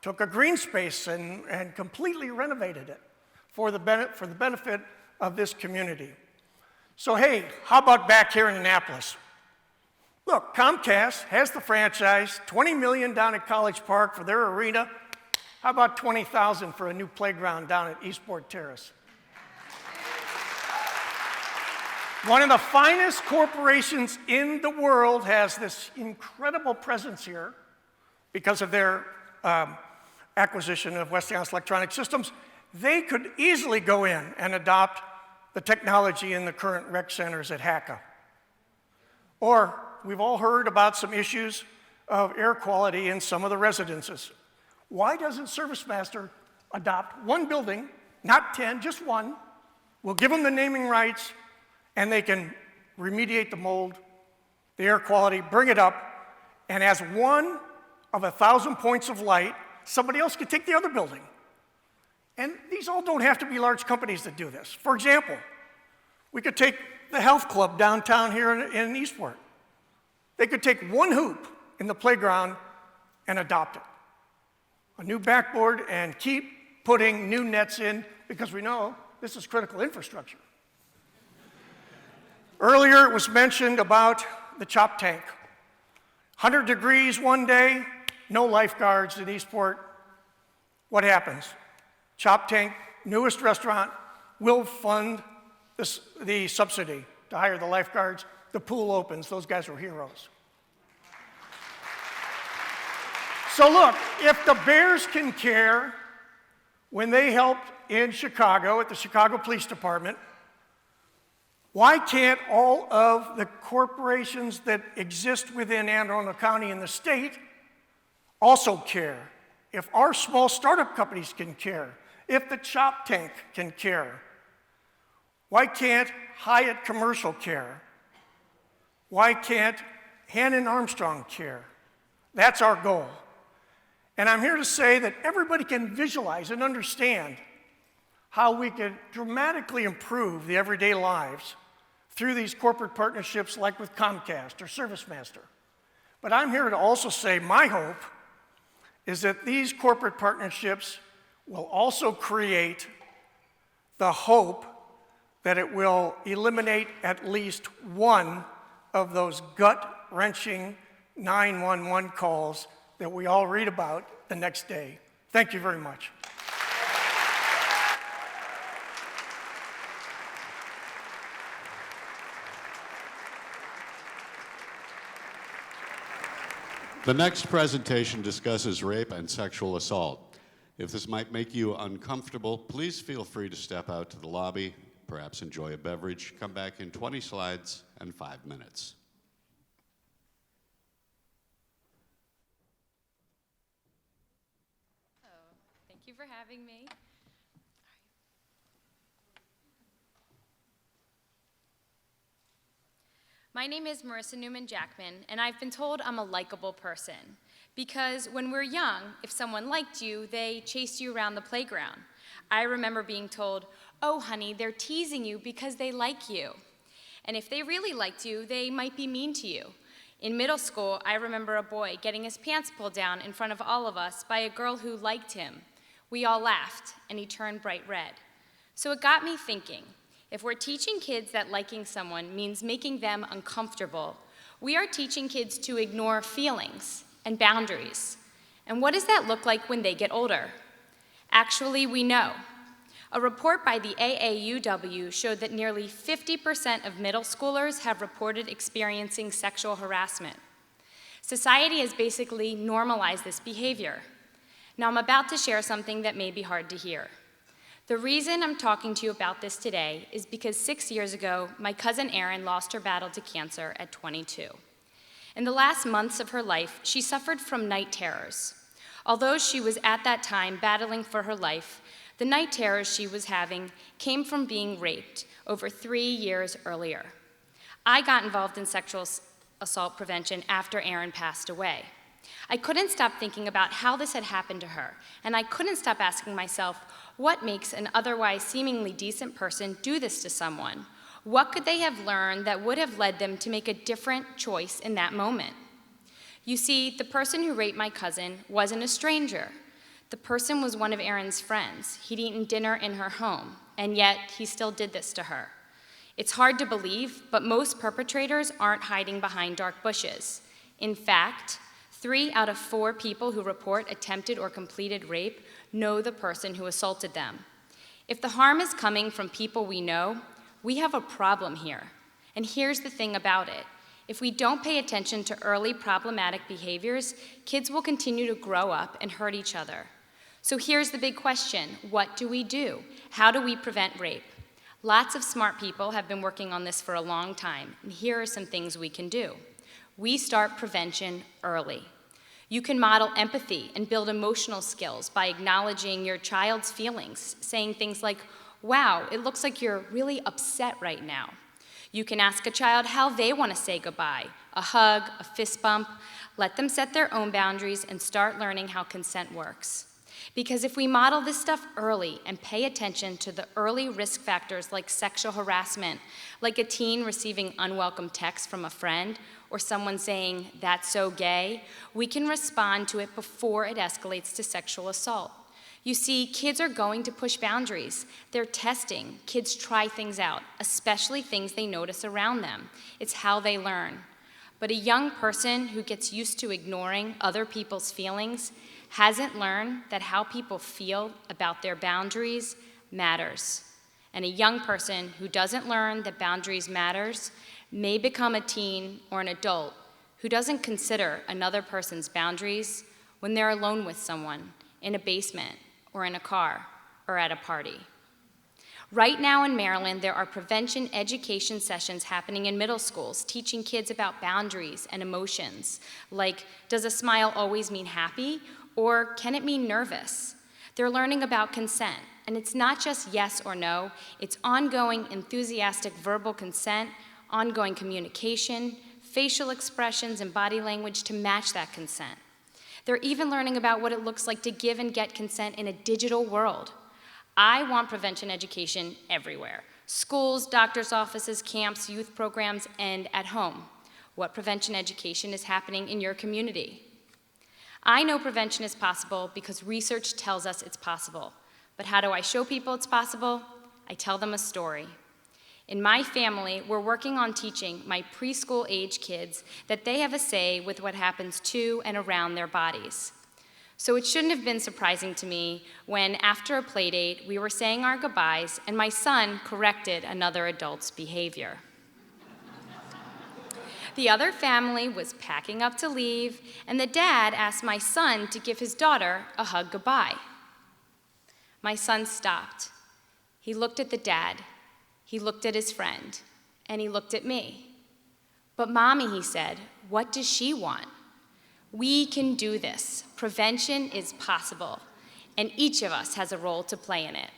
Took a green space and completely renovated it for the benefit of this community. So hey, how about back here in Annapolis? Look, Comcast has the franchise, $20 million down at College Park for their arena. How about $20,000 for a new playground down at Eastport Terrace? One of the finest corporations in the world has this incredible presence here because of their acquisition of Westinghouse Electronic Systems. They could easily go in and adopt the technology in the current rec centers at HACA. Or we've all heard about some issues of air quality in some of the residences. Why doesn't ServiceMaster adopt one building, not 10, just one? We'll give them the naming rights, and they can remediate the mold, the air quality, bring it up, and as one of 1,000 points of light, somebody else could take the other building. And these all don't have to be large companies that do this. For example, we could take the health club downtown here in Eastport. They could take one hoop in the playground and adopt it. A new backboard, and keep putting new nets in, because we know this is critical infrastructure. Earlier it was mentioned about the chop tank. 100 degrees one day, no lifeguards at Eastport. What happens? Chop Tank, newest restaurant, will fund the subsidy to hire the lifeguards. The pool opens. Those guys were heroes. So look, if the Bears can care when they helped in Chicago at the Chicago Police Department, why can't all of the corporations that exist within Anne Arundel County and the state also care? If our small startup companies can care, if the Chop Tank can care, why can't Hyatt Commercial care? Why can't Hannon Armstrong care? That's our goal. And I'm here to say that everybody can visualize and understand how we could dramatically improve the everyday lives through these corporate partnerships like with Comcast or ServiceMaster. But I'm here to also say my hope is that these corporate partnerships will also create the hope that it will eliminate at least one of those gut-wrenching 911 calls that we all read about the next day. Thank you very much. The next presentation discusses rape and sexual assault. If this might make you uncomfortable, please feel free to step out to the lobby, perhaps enjoy a beverage, come back in 20 slides and 5 minutes. Thank you for having me. My name is Marissa Newman-Jackman, and I've been told I'm a likable person. Because when we're young, if someone liked you, they chased you around the playground. I remember being told, "Oh, honey, they're teasing you because they like you." And if they really liked you, they might be mean to you. In middle school, I remember a boy getting his pants pulled down in front of all of us by a girl who liked him. We all laughed, and he turned bright red. So it got me thinking, if we're teaching kids that liking someone means making them uncomfortable, we are teaching kids to ignore feelings and boundaries. And what does that look like when they get older? Actually, we know. A report by the AAUW showed that nearly 50% of middle schoolers have reported experiencing sexual harassment. Society has basically normalized this behavior. Now, I'm about to share something that may be hard to hear. The reason I'm talking to you about this today is because 6 years ago, my cousin Erin lost her battle to cancer at 22. In the last months of her life, she suffered from night terrors. Although she was at that time battling for her life, the night terrors she was having came from being raped over 3 years earlier. I got involved in sexual assault prevention after Erin passed away. I couldn't stop thinking about how this had happened to her, and I couldn't stop asking myself, what makes an otherwise seemingly decent person do this to someone? What could they have learned that would have led them to make a different choice in that moment? You see, the person who raped my cousin wasn't a stranger. The person was one of Erin's friends. He'd eaten dinner in her home, and yet he still did this to her. It's hard to believe, but most perpetrators aren't hiding behind dark bushes. In fact, 3 out of 4 people who report attempted or completed rape know the person who assaulted them. If the harm is coming from people we know, we have a problem here. And here's the thing about it. If we don't pay attention to early problematic behaviors, kids will continue to grow up and hurt each other. So here's the big question. What do we do? How do we prevent rape? Lots of smart people have been working on this for a long time, and here are some things we can do. We start prevention early. You can model empathy and build emotional skills by acknowledging your child's feelings, saying things like, "Wow, it looks like you're really upset right now." You can ask a child how they want to say goodbye, a hug, a fist bump. Let them set their own boundaries and start learning how consent works. Because if we model this stuff early and pay attention to the early risk factors like sexual harassment, like a teen receiving unwelcome texts from a friend, or someone saying, "That's so gay," we can respond to it before it escalates to sexual assault. You see, kids are going to push boundaries. They're testing. Kids try things out, especially things they notice around them. It's how they learn. But a young person who gets used to ignoring other people's feelings hasn't learned that how people feel about their boundaries matters. And a young person who doesn't learn that boundaries matters may become a teen or an adult who doesn't consider another person's boundaries when they're alone with someone in a basement or in a car or at a party. Right now in Maryland, there are prevention education sessions happening in middle schools, teaching kids about boundaries and emotions, like, does a smile always mean happy, or can it mean nervous? They're learning about consent, and it's not just yes or no, it's ongoing enthusiastic verbal consent, ongoing communication, facial expressions, and body language to match that consent. They're even learning about what it looks like to give and get consent in a digital world. I want prevention education everywhere. Schools, doctors' offices, camps, youth programs, and at home. What prevention education is happening in your community? I know prevention is possible because research tells us it's possible. But how do I show people it's possible? I tell them a story. In my family, we're working on teaching my preschool-age kids that they have a say with what happens to and around their bodies. So it shouldn't have been surprising to me when, after a play date, we were saying our goodbyes and my son corrected another adult's behavior. The other family was packing up to leave, and the dad asked my son to give his daughter a hug goodbye. My son stopped. He looked at the dad, he looked at his friend, and he looked at me. "But Mommy," he said, "what does she want?" We can do this. Prevention is possible, and each of us has a role to play in it.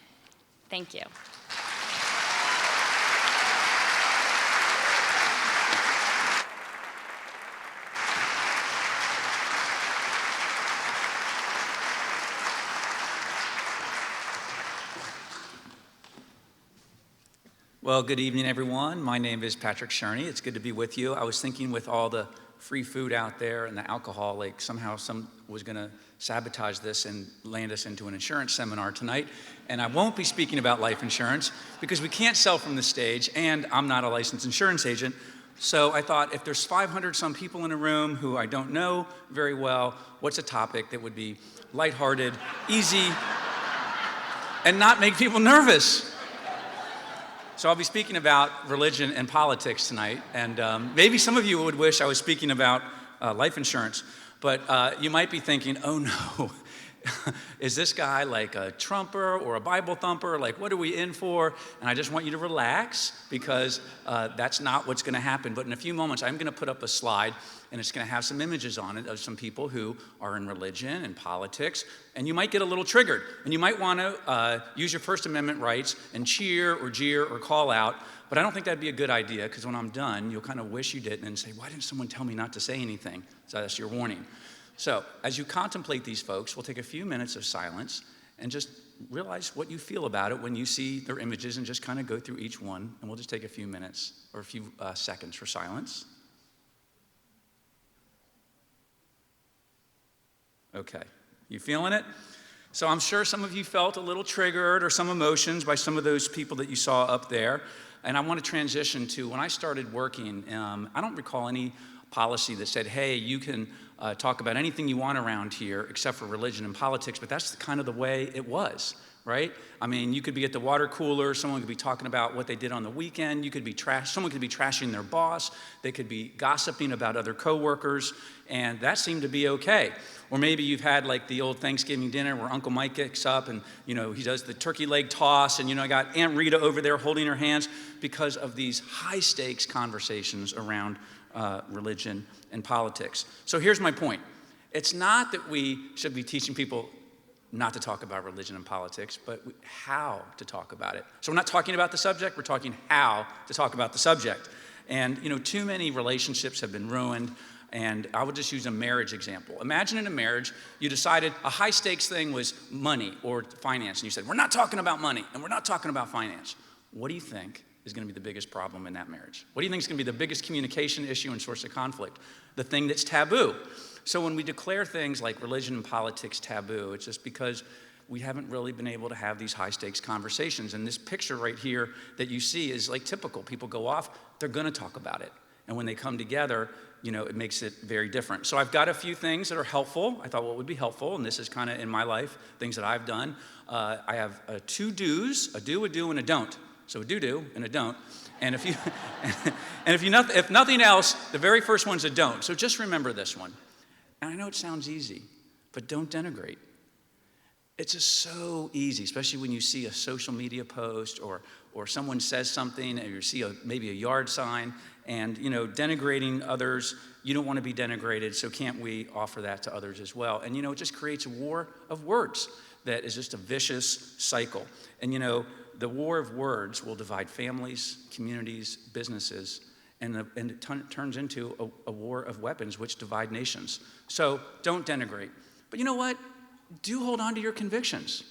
Thank you. Well, good evening, everyone. My name is Patrick Sherney. It's good to be with you. I was thinking with all the free food out there and the alcohol, like somehow some was going to sabotage this and land us into an insurance seminar tonight. And I won't be speaking about life insurance because we can't sell from the stage, and I'm not a licensed insurance agent. So I thought, if there's 500 some people in a room who I don't know very well, what's a topic that would be lighthearted, easy, and not make people nervous? So I'll be speaking about religion and politics tonight, and maybe some of you would wish I was speaking about life insurance, but you might be thinking, oh no, is this guy like a Trumper or a Bible thumper? Like, what are we in for? And I just want you to relax, because that's not what's going to happen. But in a few moments, I'm going to put up a slide, and it's going to have some images on it of some people who are in religion and politics, and you might get a little triggered, and you might want to use your First Amendment rights and cheer or jeer or call out, but I don't think that'd be a good idea, because when I'm done, you'll kind of wish you didn't and say, why didn't someone tell me not to say anything? So that's your warning. So as you contemplate these folks, we'll take a few minutes of silence and just realize what you feel about it when you see their images, and just kind of go through each one, and we'll just take a few minutes or a few seconds for silence. Okay, you feeling it? So I'm sure some of you felt a little triggered or some emotions by some of those people that you saw up there. And I want to transition to when I started working, I don't recall any policy that said, hey, you can talk about anything you want around here except for religion and politics, but that's kind of the way it was, right? I mean, you could be at the water cooler, someone could be talking about what they did on the weekend, someone could be trashing their boss, they could be gossiping about other coworkers, and that seemed to be okay. Or maybe you've had like the old Thanksgiving dinner where Uncle Mike gets up and, you know, he does the turkey leg toss, and, you know, I got Aunt Rita over there holding her hands because of these high stakes conversations around religion and politics. So here's my point. It's not that we should be teaching people not to talk about religion and politics, but how to talk about it. So we're not talking about the subject, we're talking how to talk about the subject. And, you know, too many relationships have been ruined, and I would just use a marriage example. Imagine in a marriage, you decided a high stakes thing was money or finance, and you said, we're not talking about money, and we're not talking about finance. What do you think is going to be the biggest problem in that marriage? What do you think is going to be the biggest communication issue and source of conflict? The thing that's taboo. So when we declare things like religion and politics taboo, it's just because we haven't really been able to have these high stakes conversations. And this picture right here that you see is like typical. People go off, they're going to talk about it. And when they come together, you know, it makes it very different. So I've got a few things that are helpful. I thought what would be helpful, and this is kind of in my life, things that I've done. I have two do's, a do, and a don't. So a do and a don't. And if you, if nothing else, the very first one's a don't. So just remember this one. And I know it sounds easy, but don't denigrate. It's just so easy, especially when you see a social media post or someone says something, or you see maybe a yard sign, and, you know, denigrating others. You don't want to be denigrated, so can't we offer that to others as well? And, you know, it just creates a war of words that is just a vicious cycle. And, you know, the war of words will divide families, communities, businesses, and it turns into a war of weapons which divide nations. So don't denigrate. But you know what? Do hold on to your convictions.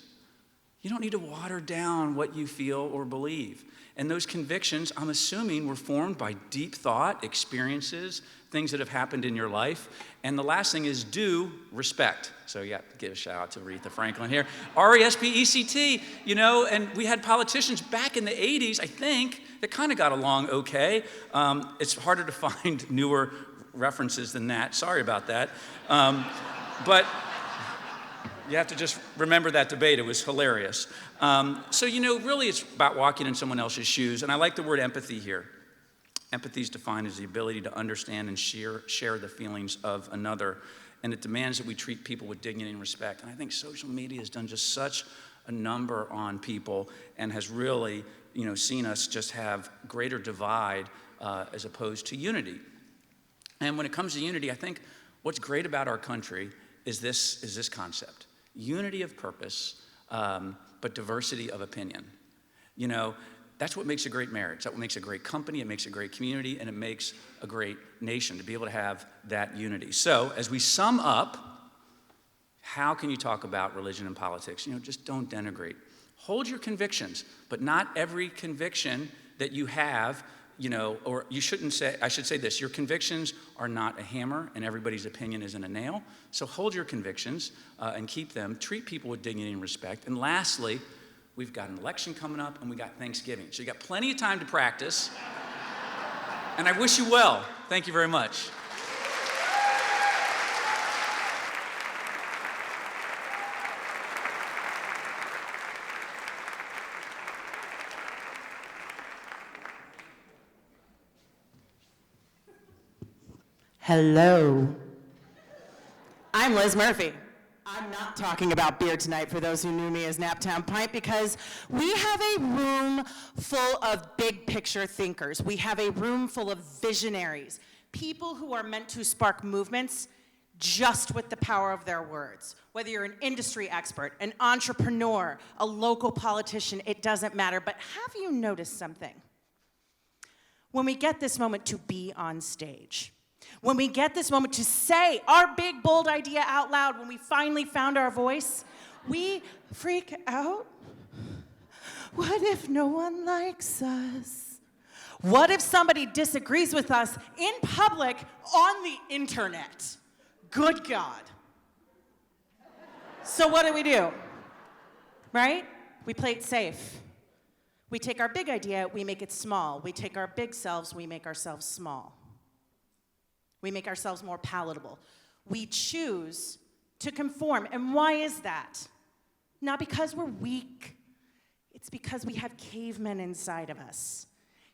You don't need to water down what you feel or believe. And those convictions, I'm assuming, were formed by deep thought, experiences, things that have happened in your life. And the last thing is do respect. So yeah, give a shout out to Aretha Franklin here. R-E-S-P-E-C-T, you know, and we had politicians back in the 80s, I think, that kind of got along okay. It's harder to find newer references than that. Sorry about that. But you have to just remember that debate. It was hilarious. So, you know, really it's about walking in someone else's shoes. And I like the word empathy here. Empathy is defined as the ability to understand and share the feelings of another. And it demands that we treat people with dignity and respect. And I think social media has done just such a number on people and has really, you know, seen us just have greater divide as opposed to unity. And when it comes to unity, I think what's great about our country is this concept. Unity of purpose, but diversity of opinion. You know, that's what makes a great marriage. That's what makes a great company. It makes a great community, and it makes a great nation to be able to have that unity. So as we sum up, how can you talk about religion and politics? You know, just don't denigrate. Hold your convictions, but not every conviction that you have, you know, or you shouldn't say, I should say this, your convictions are not a hammer and everybody's opinion isn't a nail. So hold your convictions and keep them. Treat people with dignity and respect. And lastly, we've got an election coming up and we got Thanksgiving. So you got plenty of time to practice. And I wish you well. Thank you very much. Hello. I'm Liz Murphy. I'm not talking about beer tonight for those who knew me as Naptown Pint, because we have a room full of big picture thinkers. We have a room full of visionaries, people who are meant to spark movements just with the power of their words. Whether you're an industry expert, an entrepreneur, a local politician, it doesn't matter. But have you noticed something? When we get this moment to be on stage, when we get this moment to say our big, bold idea out loud, when we finally found our voice, we freak out. What if no one likes us? What if somebody disagrees with us in public on the internet? Good God. So what do? Right? We play it safe. We take our big idea, we make it small. We take our big selves, we make ourselves small. We make ourselves more palatable. We choose to conform. And why is that? Not because we're weak. It's because we have cavemen inside of us.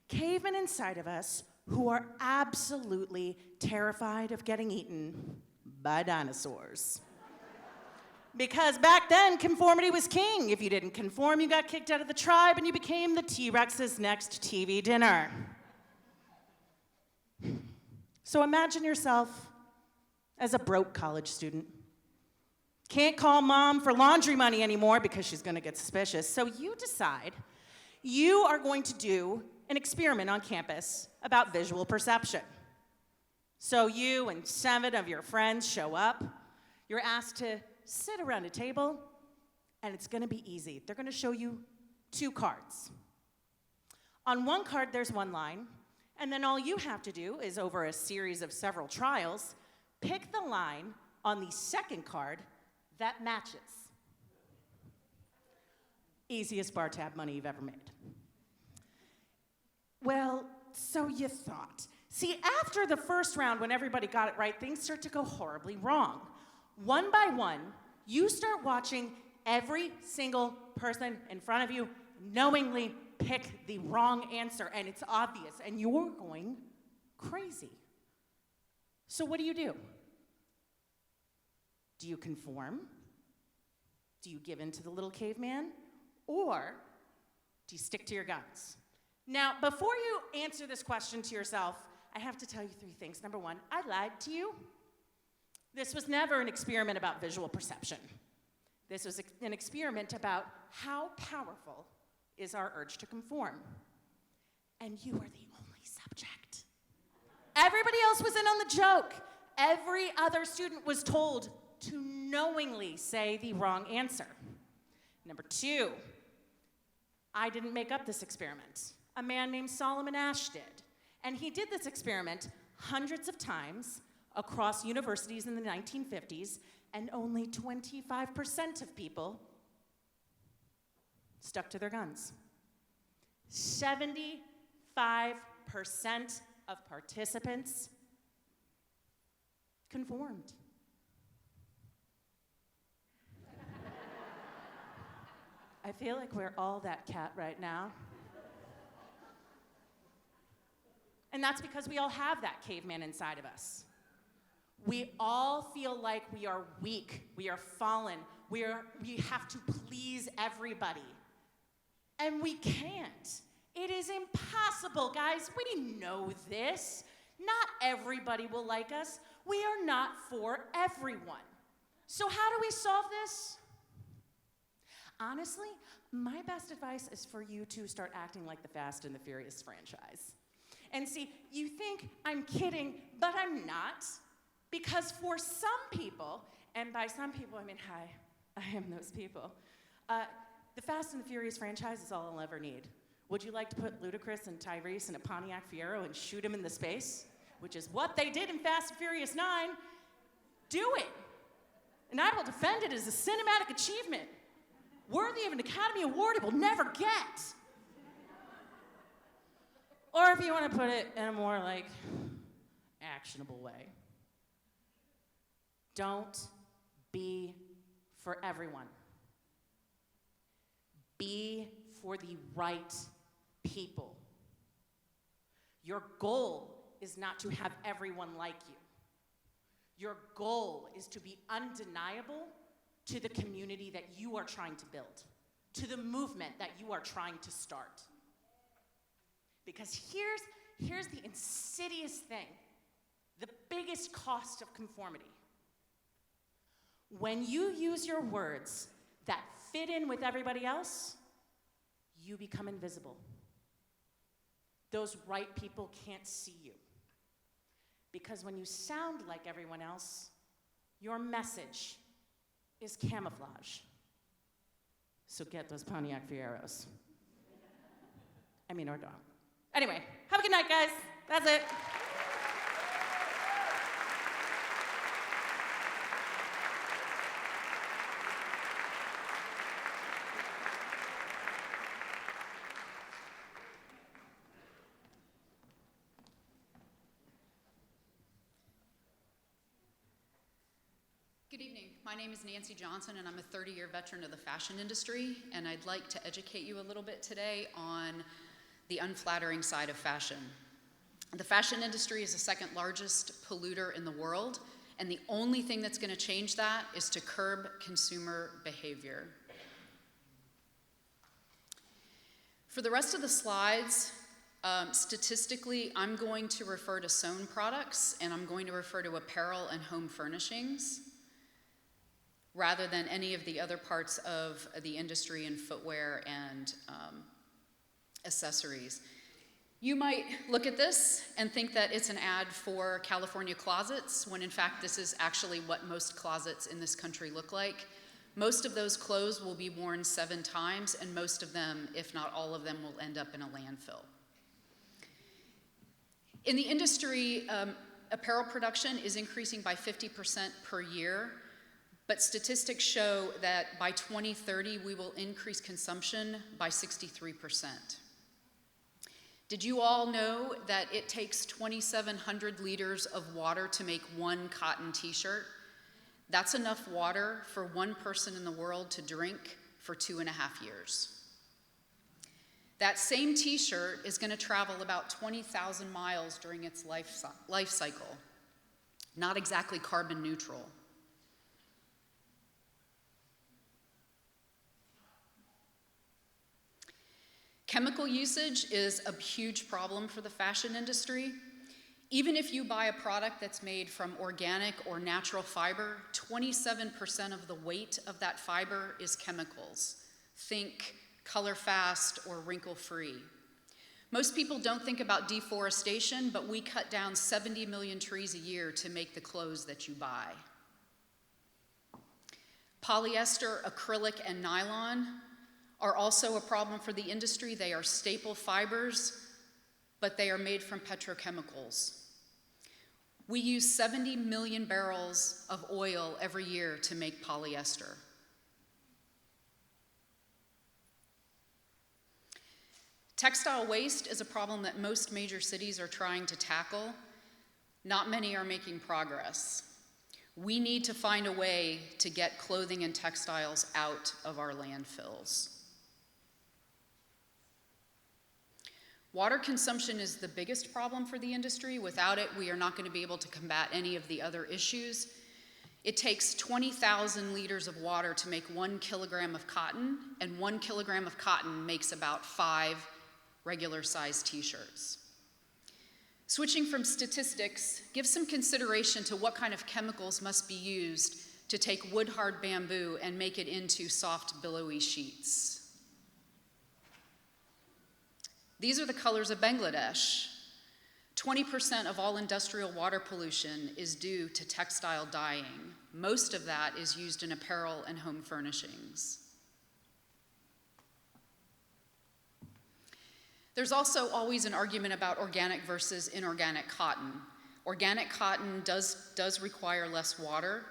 Cavemen inside of us who are absolutely terrified of getting eaten by dinosaurs. Because back then, conformity was king. If you didn't conform, you got kicked out of the tribe and you became the T-Rex's next TV dinner. So imagine yourself as a broke college student. Can't call mom for laundry money anymore because she's gonna get suspicious. So you decide you are going to do an experiment on campus about visual perception. So you and 7 of your friends show up. You're asked to sit around a table, and it's gonna be easy. They're gonna show you 2 cards. On one card, there's one line, and then all you have to do is, over a series of several trials, pick the line on the second card that matches. Easiest bar tab money you've ever made. Well, so you thought. See, after the first round, when everybody got it right, things start to go horribly wrong. One by one, you start watching every single person in front of you knowingly pick the wrong answer, and it's obvious, and you're going crazy. So what do? Do you conform? Do you give in to the little caveman? Or do you stick to your guns? Now, before you answer this question to yourself, I have to tell you 3 things. Number 1, I lied to you. This was never an experiment about visual perception. This was an experiment about how powerful is our urge to conform. And you are the only subject. Everybody else was in on the joke. Every other student was told to knowingly say the wrong answer. Number 2, I didn't make up this experiment. A man named Solomon Asch did. And he did this experiment hundreds of times across universities in the 1950s, and only 25% of people stuck to their guns. 75% of participants conformed. I feel like we're all that cat right now. And that's because we all have that caveman inside of us. We all feel like we are weak, we are fallen, we have to please everybody. And we can't. It is impossible, guys. We know this. Not everybody will like us. We are not for everyone. So how do we solve this? Honestly, my best advice is for you to start acting like the Fast and the Furious franchise. And see, you think I'm kidding, but I'm not. Because for some people, and by some people I mean, hi, I am those people, the Fast and the Furious franchise is all I'll ever need. Would you like to put Ludacris and Tyrese in a Pontiac Fiero and shoot him in the space? Which is what they did in Fast and Furious 9. Do it. And I will defend it as a cinematic achievement, worthy of an Academy Award it will never get. Or if you want to put it in a more like actionable way, don't be for everyone. Be for the right people. Your goal is not to have everyone like you. Your goal is to be undeniable to the community that you are trying to build, to the movement that you are trying to start. Because here's the insidious thing, the biggest cost of conformity. When you use your words that fit in with everybody else, you become invisible. Those right people can't see you. Because when you sound like everyone else, your message is camouflage. So get those Pontiac Fieros. Or don't. Anyway, have a good night, guys. That's it. Good evening. My name is Nancy Johnson, and I'm a 30-year veteran of the fashion industry, and I'd like to educate you a little bit today on the unflattering side of fashion. The fashion industry is the second largest polluter in the world, and the only thing that's going to change that is to curb consumer behavior. For the rest of the slides, statistically, I'm going to refer to sewn products, and I'm going to refer to apparel and home furnishings, rather than any of the other parts of the industry in footwear and accessories. You might look at this and think that it's an ad for California closets, when in fact this is actually what most closets in this country look like. Most of those clothes will be worn 7 times, and most of them, if not all of them, will end up in a landfill. In the industry, apparel production is increasing by 50% per year. But statistics show that by 2030, we will increase consumption by 63%. Did you all know that it takes 2,700 liters of water to make one cotton t-shirt? That's enough water for one person in the world to drink for 2.5 years. That same t-shirt is going to travel about 20,000 miles during its life cycle. Not exactly carbon neutral. Chemical usage is a huge problem for the fashion industry. Even if you buy a product that's made from organic or natural fiber, 27% of the weight of that fiber is chemicals. Think color fast or wrinkle free. Most people don't think about deforestation, but we cut down 70 million trees a year to make the clothes that you buy. Polyester, acrylic, and nylon are also a problem for the industry. They are staple fibers, but they are made from petrochemicals. We use 70 million barrels of oil every year to make polyester. Textile waste is a problem that most major cities are trying to tackle. Not many are making progress. We need to find a way to get clothing and textiles out of our landfills. Water consumption is the biggest problem for the industry. Without it, we are not going to be able to combat any of the other issues. It takes 20,000 liters of water to make 1 kilogram of cotton, and 1 kilogram of cotton makes about 5 regular-sized t-shirts. Switching from statistics, give some consideration to what kind of chemicals must be used to take wood-hard bamboo and make it into soft, billowy sheets. These are the colors of Bangladesh. 20% of all industrial water pollution is due to textile dyeing. Most of that is used in apparel and home furnishings. There's also always an argument about organic versus inorganic cotton. Organic cotton does require less water,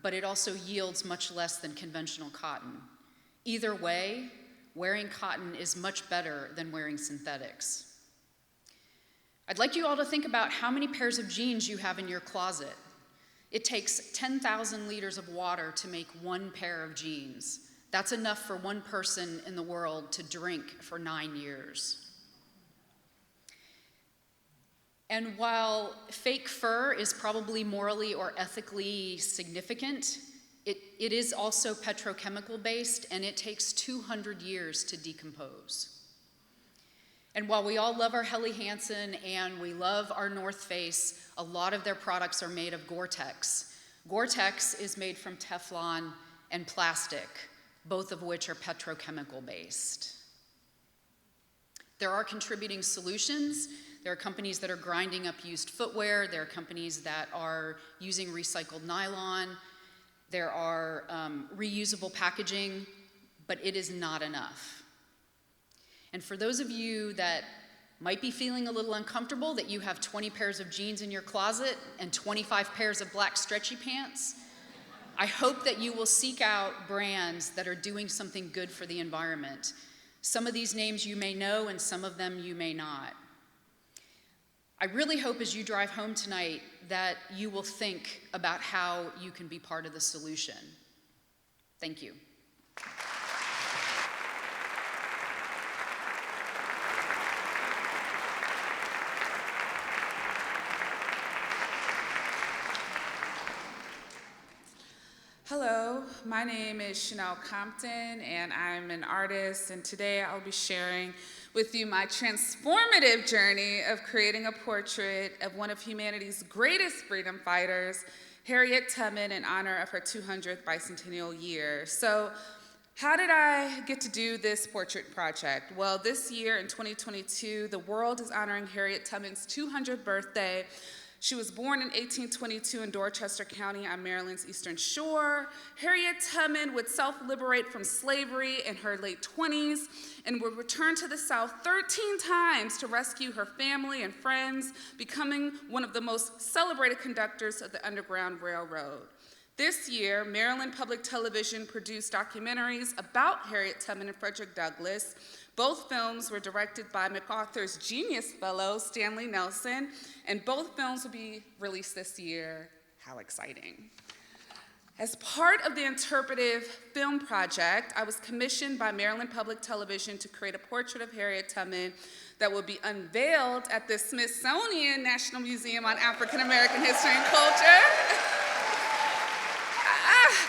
but it also yields much less than conventional cotton. Either way, wearing cotton is much better than wearing synthetics. I'd like you all to think about how many pairs of jeans you have in your closet. It takes 10,000 liters of water to make one pair of jeans. That's enough for one person in the world to drink for 9 years. And while fake fur is probably morally or ethically significant, it is also petrochemical based, and it takes 200 years to decompose. And while we all love our Helly Hansen and we love our North Face, a lot of their products are made of Gore-Tex. Gore-Tex is made from Teflon and plastic, both of which are petrochemical based. There are contributing solutions. There are companies that are grinding up used footwear. There are companies that are using recycled nylon. There are reusable packaging, but it is not enough. And for those of you that might be feeling a little uncomfortable that you have 20 pairs of jeans in your closet and 25 pairs of black stretchy pants, I hope that you will seek out brands that are doing something good for the environment. Some of these names you may know and some of them you may not. I really hope as you drive home tonight that you will think about how you can be part of the solution. Thank you. Hello, my name is Chanel Compton, and I'm an artist, and today I'll be sharing with you my transformative journey of creating a portrait of one of humanity's greatest freedom fighters, Harriet Tubman, in honor of her 200th bicentennial year. So, how did I get to do this portrait project? Well, this year in 2022, the world is honoring Harriet Tubman's 200th birthday. She was born in 1822 in Dorchester County on Maryland's Eastern Shore. Harriet Tubman would self-liberate from slavery in her late 20s and would return to the South 13 times to rescue her family and friends, becoming one of the most celebrated conductors of the Underground Railroad. This year, Maryland Public Television produced documentaries about Harriet Tubman and Frederick Douglass. Both films were directed by MacArthur's Genius Fellow, Stanley Nelson, and both films will be released this year. How exciting. As part of the interpretive film project, I was commissioned by Maryland Public Television to create a portrait of Harriet Tubman that will be unveiled at the Smithsonian National Museum on African American History and Culture.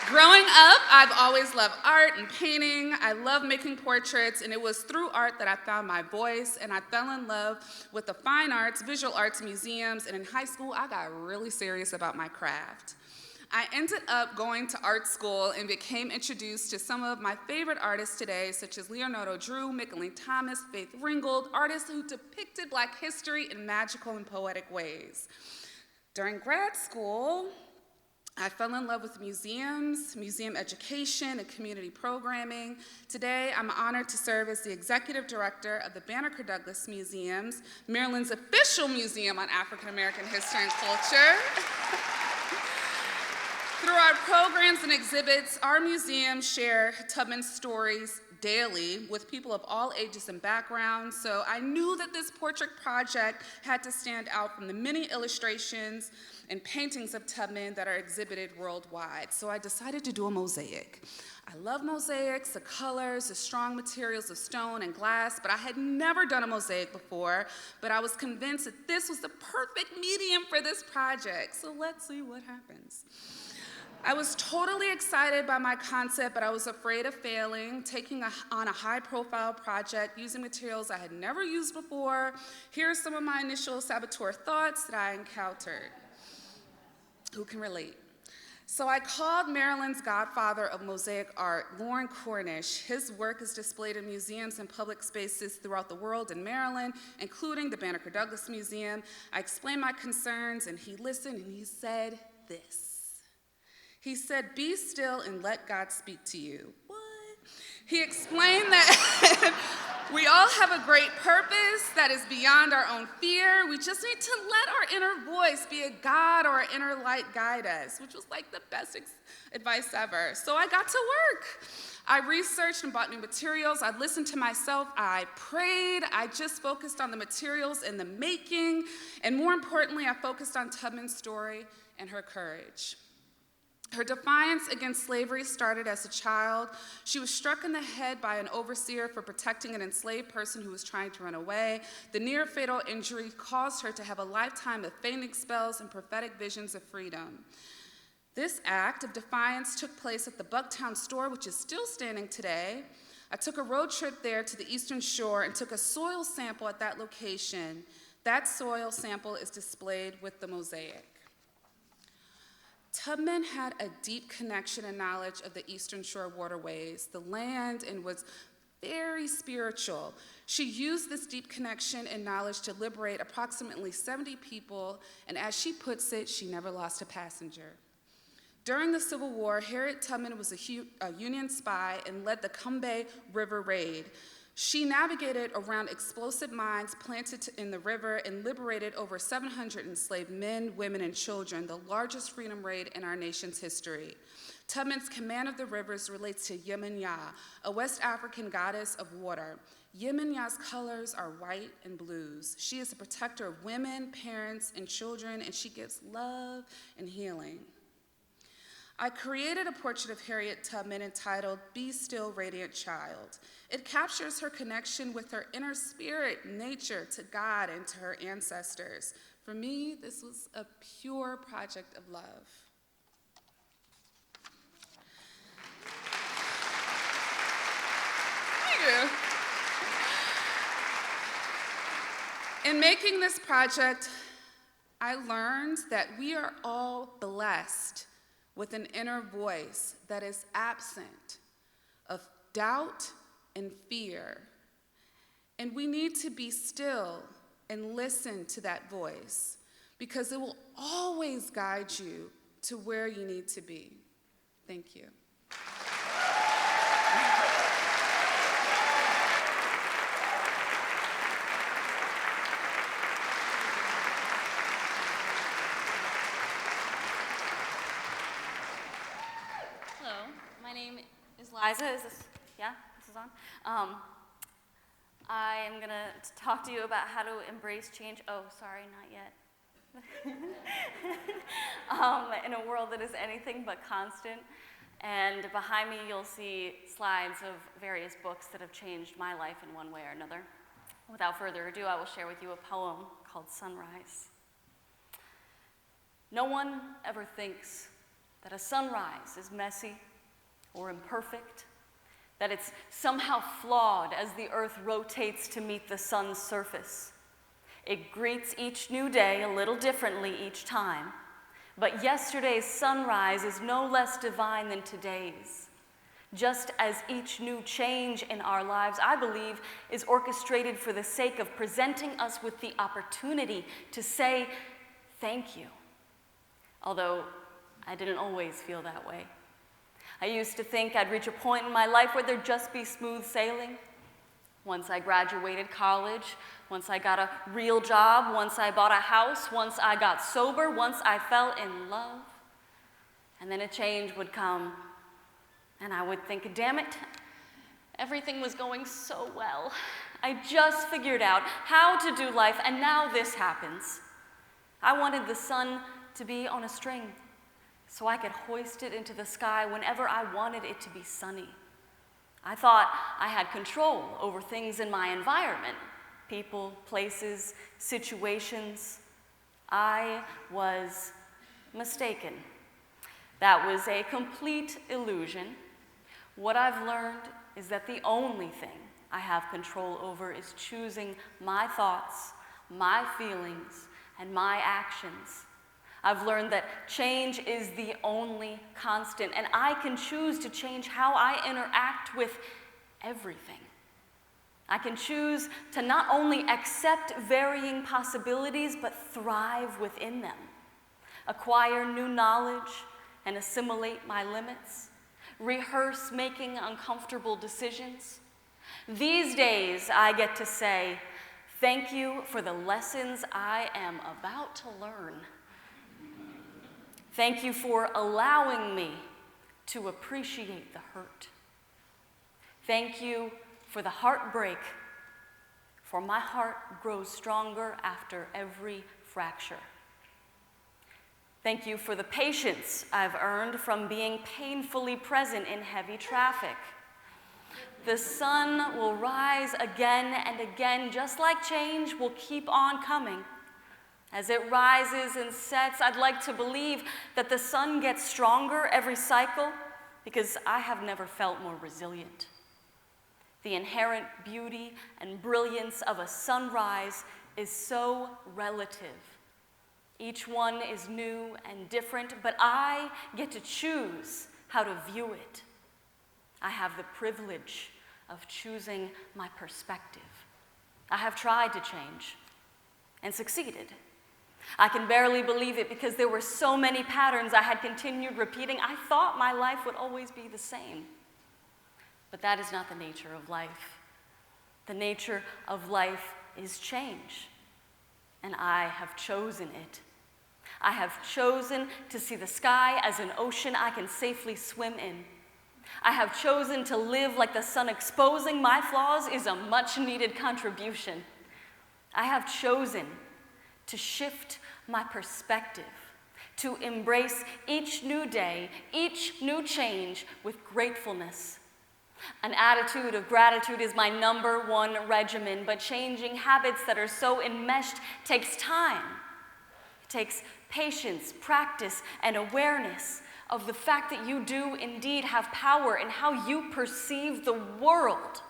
Growing up, I've always loved art and painting. I love making portraits, and it was through art that I found my voice, and I fell in love with the fine arts, visual arts museums, and in high school, I got really serious about my craft. I ended up going to art school and became introduced to some of my favorite artists today, such as Leonardo Drew, Mickalene Thomas, Faith Ringgold, artists who depicted Black history in magical and poetic ways. During grad school, I fell in love with museums, museum education, and community programming. Today, I'm honored to serve as the executive director of the Banneker Douglas Museums, Maryland's official museum on African American history and culture. Through our programs and exhibits, our museums share Tubman's stories daily with people of all ages and backgrounds, so I knew that this portrait project had to stand out from the many illustrations and paintings of Tubman that are exhibited worldwide. So I decided to do a mosaic. I love mosaics, the colors, the strong materials of stone and glass, but I had never done a mosaic before, but I was convinced that this was the perfect medium for this project. So let's see what happens. I was totally excited by my concept, but I was afraid of failing, taking on a high-profile project using materials I had never used before. Here are some of my initial saboteur thoughts that I encountered. Who can relate? So I called Maryland's godfather of mosaic art, Lauren Cornish. His work is displayed in museums and public spaces throughout the world in Maryland, including the Banneker Douglas Museum. I explained my concerns, and he listened, and he said this. He said, "Be still and let God speak to you." What? He explained that We all have a great purpose that is beyond our own fear. We just need to let our inner voice be a God or an inner light guide us, which was like the best advice ever. So I got to work. I researched and bought new materials. I listened to myself. I prayed. I just focused on the materials and the making. And more importantly, I focused on Tubman's story and her courage. Her defiance against slavery started as a child. She was struck in the head by an overseer for protecting an enslaved person who was trying to run away. The near-fatal injury caused her to have a lifetime of fainting spells and prophetic visions of freedom. This act of defiance took place at the Bucktown store, which is still standing today. I took a road trip there to the Eastern Shore and took a soil sample at that location. That soil sample is displayed with the mosaic. Tubman had a deep connection and knowledge of the Eastern Shore waterways, the land, and was very spiritual. She used this deep connection and knowledge to liberate approximately 70 people, and as she puts it, she never lost a passenger. During the Civil War, Harriet Tubman was a Union spy and led the Combahee River Raid. She navigated around explosive mines planted in the river and liberated over 700 enslaved men, women, and children, the largest freedom raid in our nation's history. Tubman's command of the rivers relates to Yemenya, a West African goddess of water. Yemenya's colors are white and blues. She is a protector of women, parents, and children, and she gives love and healing. I created a portrait of Harriet Tubman entitled, "Be Still, Radiant Child." It captures her connection with her inner spirit, nature, to God, and to her ancestors. For me, this was a pure project of love. Thank you. In making this project, I learned that we are all blessed with an inner voice that is absent of doubt and fear. And we need to be still and listen to that voice, because it will always guide you to where you need to be. Thank you. Liza, is this on? I am going to talk to you about how to embrace change. Oh, sorry, not yet. In a world that is anything but constant. And behind me, you'll see slides of various books that have changed my life in one way or another. Without further ado, I will share with you a poem called Sunrise. No one ever thinks that a sunrise is messy or imperfect, that it's somehow flawed as the earth rotates to meet the sun's surface. It greets each new day a little differently each time, but yesterday's sunrise is no less divine than today's. Just as each new change in our lives, I believe, is orchestrated for the sake of presenting us with the opportunity to say thank you. Although I didn't always feel that way. I used to think I'd reach a point in my life where there'd just be smooth sailing. Once I graduated college, once I got a real job, once I bought a house, once I got sober, once I fell in love. And then a change would come, and I would think, damn it, everything was going so well. I just figured out how to do life, and now this happens. I wanted the sun to be on a string, so I could hoist it into the sky whenever I wanted it to be sunny. I thought I had control over things in my environment, people, places, situations. I was mistaken. That was a complete illusion. What I've learned is that the only thing I have control over is choosing my thoughts, my feelings, and my actions. I've learned that change is the only constant, and I can choose to change how I interact with everything. I can choose to not only accept varying possibilities, but thrive within them, acquire new knowledge and assimilate my limits, rehearse making uncomfortable decisions, These days, I get to say, thank you for the lessons I am about to learn. Thank you for allowing me to appreciate the hurt. Thank you for the heartbreak, for my heart grows stronger after every fracture. Thank you for the patience I've earned from being painfully present in heavy traffic. The sun will rise again and again, just like change will keep on coming. As it rises and sets, I'd like to believe that the sun gets stronger every cycle, because I have never felt more resilient. The inherent beauty and brilliance of a sunrise is so relative. Each one is new and different, but I get to choose how to view it. I have the privilege of choosing my perspective. I have tried to change and succeeded. I can barely believe it because there were so many patterns I had continued repeating. I thought my life would always be the same. But that is not the nature of life. The nature of life is change, and I have chosen it. I have chosen to see the sky as an ocean I can safely swim in. I have chosen to live like the sun. Exposing my flaws is a much-needed contribution. I have chosen to shift my perspective, to embrace each new day, each new change with gratefulness. An attitude of gratitude is my #1 regimen, but changing habits that are so enmeshed takes time. It takes patience, practice, and awareness of the fact that you do indeed have power in how you perceive the world.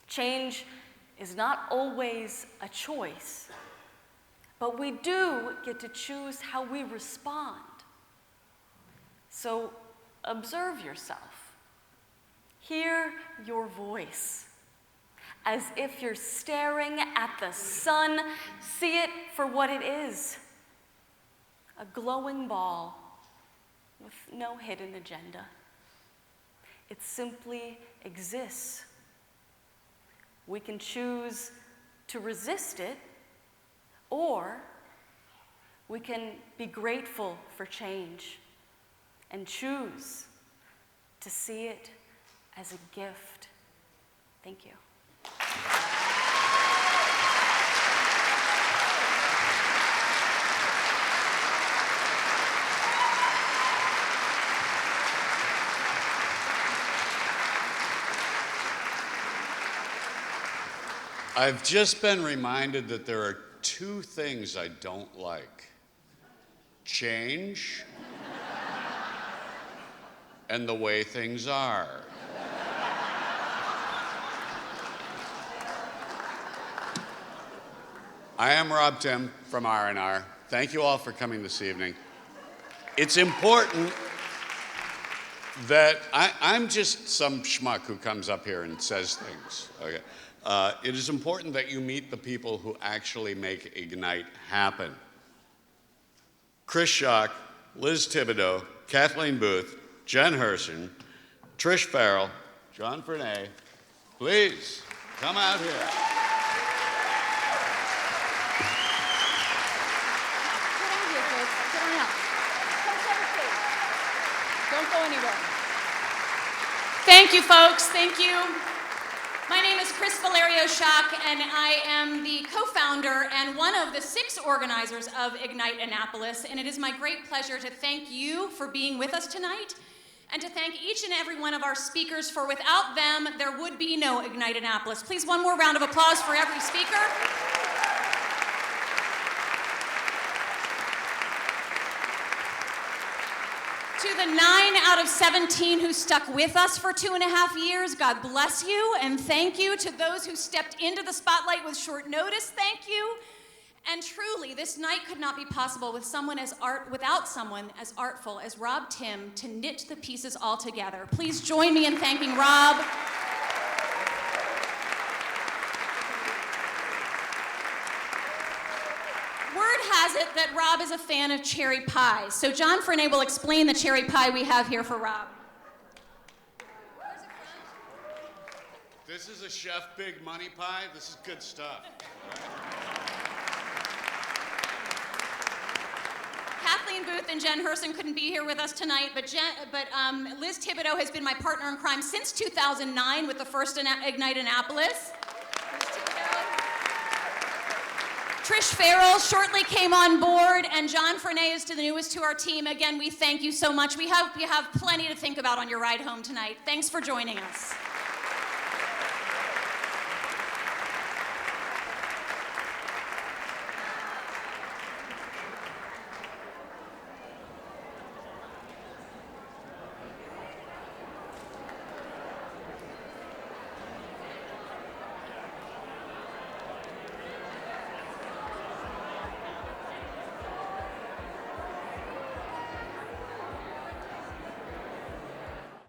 Change is not always a choice, but we do get to choose how we respond. So observe yourself. Hear your voice. As if you're staring at the sun, see it for what it is. A glowing ball with no hidden agenda. It simply exists. We can choose to resist it, or we can be grateful for change and choose to see it as a gift. Thank you. I've just been reminded that there are 2 things I don't like: change and the way things are. I am Rob Tim from R&R. Thank you all for coming this evening. It's important that I'm just some schmuck who comes up here and says things, okay? It is important that you meet the people who actually make Ignite happen. Chris Schock, Liz Thibodeau, Kathleen Booth, Jen Herson, Trish Farrell, John Frenay, please come out here. Don't go anywhere. Thank you, folks. Thank you. My name is Chris Valerio Schock, and I am the co-founder and one of the 6 organizers of Ignite Annapolis, and it is my great pleasure to thank you for being with us tonight, and to thank each and every one of our speakers, for without them, there would be no Ignite Annapolis. Please, one more round of applause for every speaker. To the 9 out of 17 who stuck with us for 2.5 years, God bless you and thank you. To those who stepped into the spotlight with short notice, thank you. And truly, this night could not be possible without someone as artful as Rob Tim to knit the pieces all together. Please join me in thanking Rob. Has it that Rob is a fan of cherry pies. So John Frenay will explain the cherry pie we have here for Rob. This is a Chef Big Money Pie. This is good stuff. Kathleen Booth and Jen Herson couldn't be here with us tonight, but Liz Thibodeau has been my partner in crime since 2009 with the first Ignite Annapolis. Trish Farrell shortly came on board, and John Frenet is the newest to our team. Again, we thank you so much. We have plenty to think about on your ride home tonight. Thanks for joining us.